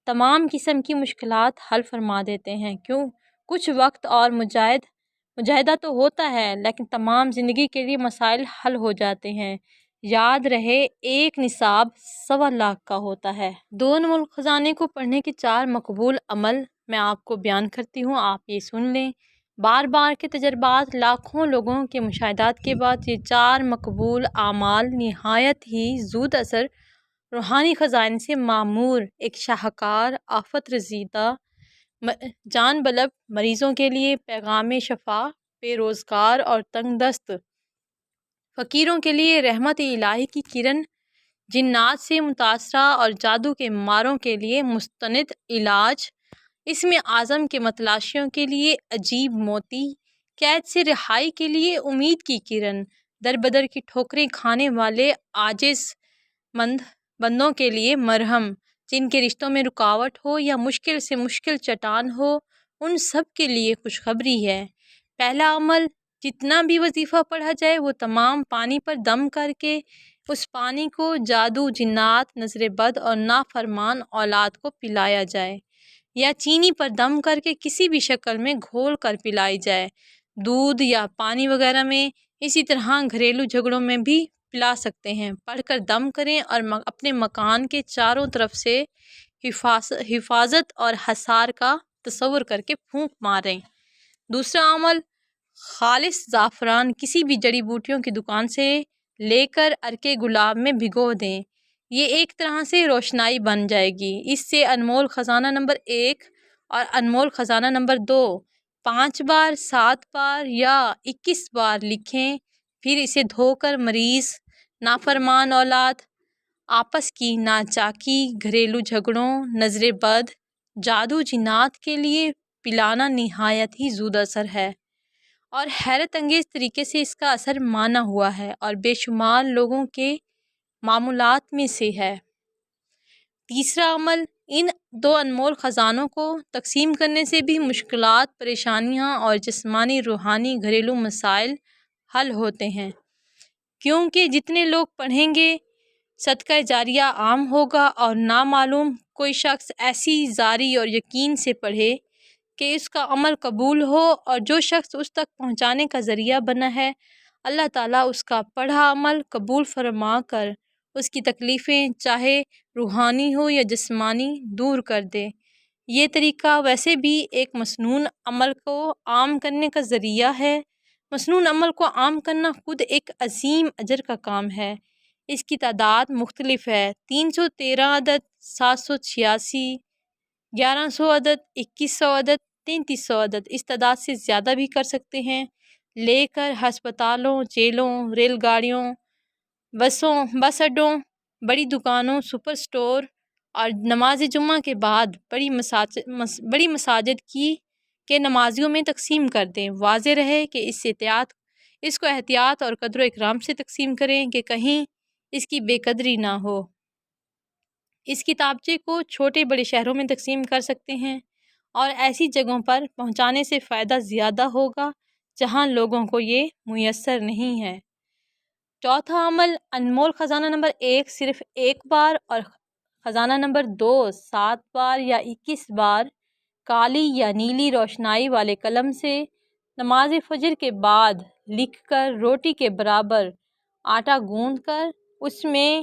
تمام قسم کی مشکلات حل فرما دیتے ہیں۔ کیوں؟ کچھ وقت اور مجاہدہ تو ہوتا ہے، لیکن تمام زندگی کے لیے مسائل حل ہو جاتے ہیں۔ یاد رہے، 1 نصاب 1.25 لاکھ کا ہوتا ہے۔ 2 انمول الخزانے کو پڑھنے کے 4 مقبول عمل میں آپ کو بیان کرتی ہوں، آپ یہ سن لیں۔ بار بار کے تجربات، لاکھوں لوگوں کے مشاہدات کے بعد یہ 4 مقبول اعمال نہایت ہی زود اثر روحانی خزائن سے معمور ایک شاہکار، آفت رسیدہ، جان بلب مریضوں کے لیے پیغام شفا، بے روزگار اور تنگ دست فقیروں کے لیے رحمت الہی کی کرن، جنات سے متاثرہ اور جادو کے ماروں کے لیے مستند علاج، اسم اعظم کے متلاشیوں کے لیے عجیب موتی، قید سے رہائی کے لیے امید کی کرن، در بدر کی ٹھوکریں کھانے والے عاجز مند بندوں کے لیے مرہم، جن کے رشتوں میں رکاوٹ ہو یا مشکل سے مشکل چٹان ہو، ان سب کے لیے خوشخبری ہے۔ پہلا عمل، جتنا بھی وظیفہ پڑھا جائے وہ تمام پانی پر دم کر کے اس پانی کو جادو، جنات، نظر بد اور نافرمان اولاد کو پلایا جائے، یا چینی پر دم کر کے کسی بھی شکل میں گھول کر پلائی جائے، دودھ یا پانی وغیرہ میں، اسی طرح گھریلو جھگڑوں میں بھی پلا سکتے ہیں۔ پڑھ کر دم کریں اور اپنے مکان کے چاروں طرف سے حفاظت اور حصار کا تصور کر کے پھونک ماریں۔ دوسرا عمل، خالص زعفران کسی بھی جڑی بوٹیوں کی دکان سے لے کر عرق گلاب میں بھگو دیں، یہ ایک طرح سے روشنائی بن جائے گی۔ اس سے انمول خزانہ نمبر 1 اور انمول خزانہ نمبر 2 5 بار، 7 بار یا 21 بار لکھیں، پھر اسے دھو کر مریض، نافرمان اولاد، آپس کی ناچاکی، گھریلو جھگڑوں، نظر بد، جادو، جنات کے لیے پلانا نہایت ہی زود اثر ہے اور حیرت انگیز طریقے سے اس کا اثر مانا ہوا ہے اور بے شمار لوگوں کے معمولات میں سے ہے۔ تیسرا عمل، ان 2 انمول خزانوں کو تقسیم کرنے سے بھی مشکلات، پریشانیاں اور جسمانی، روحانی، گھریلو مسائل حل ہوتے ہیں، کیونکہ جتنے لوگ پڑھیں گے صدقہ جاریہ عام ہوگا، اور نامعلوم کوئی شخص ایسی زاری اور یقین سے پڑھے کہ اس کا عمل قبول ہو، اور جو شخص اس تک پہنچانے کا ذریعہ بنا ہے، اللہ تعالیٰ اس کا پڑھا عمل قبول فرما کر اس کی تکلیفیں، چاہے روحانی ہو یا جسمانی، دور کر دے۔ یہ طریقہ ویسے بھی ایک مسنون عمل کو عام کرنے کا ذریعہ ہے۔ مسنون عمل کو عام کرنا خود ایک عظیم اجر کا کام ہے۔ اس کی تعداد مختلف ہے، 313 عدد، 786، 1100 عدد، 2100 عدد، 3300 عدد۔ اس تعداد سے زیادہ بھی کر سکتے ہیں، لے کر ہسپتالوں، جیلوں، ریل گاڑیوں، بس اڈوں، بڑی دکانوں، سپر سٹور اور نماز جمعہ کے بعد بڑی مساجد کے نمازیوں میں تقسیم کر دیں۔ واضح رہے کہ اس کو احتیاط اور قدر و اکرام سے تقسیم کریں کہ کہیں اس کی بے قدری نہ ہو۔ اس کتابچے کو چھوٹے بڑے شہروں میں تقسیم کر سکتے ہیں اور ایسی جگہوں پر پہنچانے سے فائدہ زیادہ ہوگا جہاں لوگوں کو یہ میسر نہیں ہے۔ چوتھا عمل، انمول خزانہ نمبر 1 صرف 1 بار اور خزانہ نمبر 2 7 بار یا 21 بار کالی یا نیلی روشنائی والے قلم سے نماز فجر کے بعد لکھ کر روٹی کے برابر آٹا گوندھ کر اس میں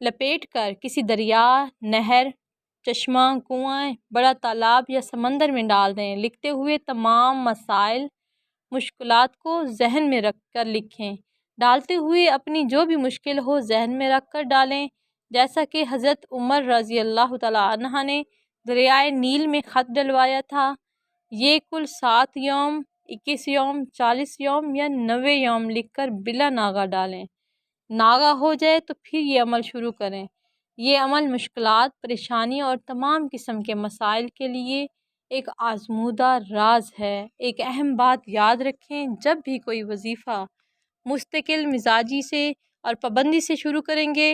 لپیٹ کر کسی دریا، نہر، چشمہ، کنواں، بڑا تالاب یا سمندر میں ڈال دیں۔ لکھتے ہوئے تمام مسائل، مشکلات کو ذہن میں رکھ کر لکھیں۔ ڈالتے ہوئے اپنی جو بھی مشکل ہو ذہن میں رکھ کر ڈالیں، جیسا کہ حضرت عمر رضی اللہ تعالیٰ عنہ نے دریائے نیل میں خط ڈلوایا تھا۔ یہ کل 7 یوم، 21 یوم، 40 یوم یا 90 یوم لکھ کر بلا ناغہ ڈالیں۔ ناغہ ہو جائے تو پھر یہ عمل شروع کریں۔ یہ عمل مشکلات، پریشانی اور تمام قسم کے مسائل کے لیے ایک آزمودہ راز ہے۔ ایک اہم بات یاد رکھیں، جب بھی کوئی وظیفہ مستقل مزاجی سے اور پابندی سے شروع کریں گے،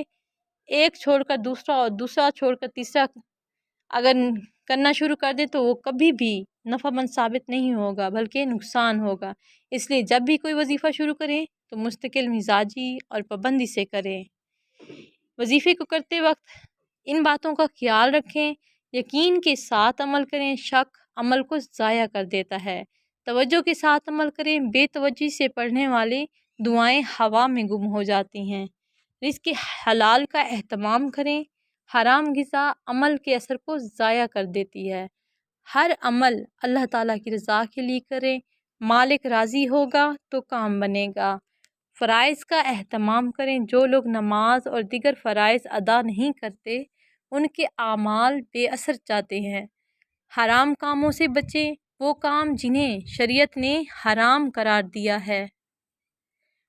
ایک چھوڑ کر دوسرا اور دوسرا چھوڑ کر تیسرا اگر کرنا شروع کر دیں تو وہ کبھی بھی نفع مند ثابت نہیں ہوگا بلکہ نقصان ہوگا۔ اس لیے جب بھی کوئی وظیفہ شروع کریں تو مستقل مزاجی اور پابندی سے کریں۔ وظیفے کو کرتے وقت ان باتوں کا خیال رکھیں، یقین کے ساتھ عمل کریں، شک عمل کو ضائع کر دیتا ہے، توجہ کے ساتھ عمل کریں، بے توجہی سے پڑھنے والے دعائیں ہوا میں گم ہو جاتی ہیں، رزق حلال کا اہتمام کریں، حرام غذا عمل کے اثر کو ضائع کر دیتی ہے، ہر عمل اللہ تعالیٰ کی رضا کے لیے کریں، مالک راضی ہوگا تو کام بنے گا، فرائض کا اہتمام کریں، جو لوگ نماز اور دیگر فرائض ادا نہیں کرتے ان کے اعمال بے اثر جاتے ہیں، حرام کاموں سے بچیں، وہ کام جنہیں شریعت نے حرام قرار دیا ہے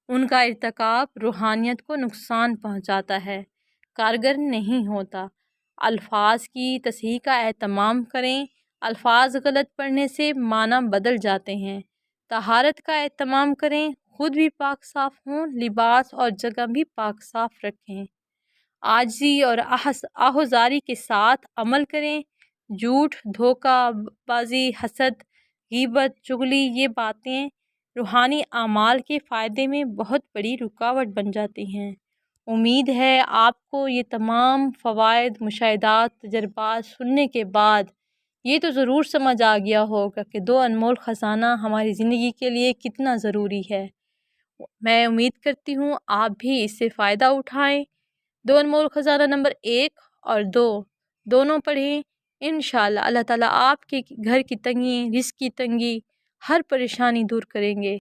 ان کا ارتکاب روحانیت کو نقصان پہنچاتا ہے، کارگر نہیں ہوتا، الفاظ کی تصحیح کا اہتمام کریں، الفاظ غلط پڑھنے سے معنی بدل جاتے ہیں، طہارت کا اہتمام کریں، خود بھی پاک صاف ہوں، لباس اور جگہ بھی پاک صاف رکھیں، عاجزی اور آہوزاری کے ساتھ عمل کریں، جھوٹ، دھوکہ بازی، حسد، غیبت، چغلی یہ باتیں روحانی اعمال کے فائدے میں بہت بڑی رکاوٹ بن جاتی ہیں۔ امید ہے آپ کو یہ تمام فوائد، مشاہدات، تجربات سننے کے بعد یہ تو ضرور سمجھ آ گیا ہوگا کہ دو انمول خزانہ ہماری زندگی کے لیے کتنا ضروری ہے۔ میں امید کرتی ہوں آپ بھی اس سے فائدہ اٹھائیں، دو انمول خزانہ نمبر 1 اور 2 دونوں پڑھیں، انشاءاللہ اللہ تعالیٰ آپ کے گھر کی تنگی، رزق کی تنگی، ہر پریشانی دور کریں گے۔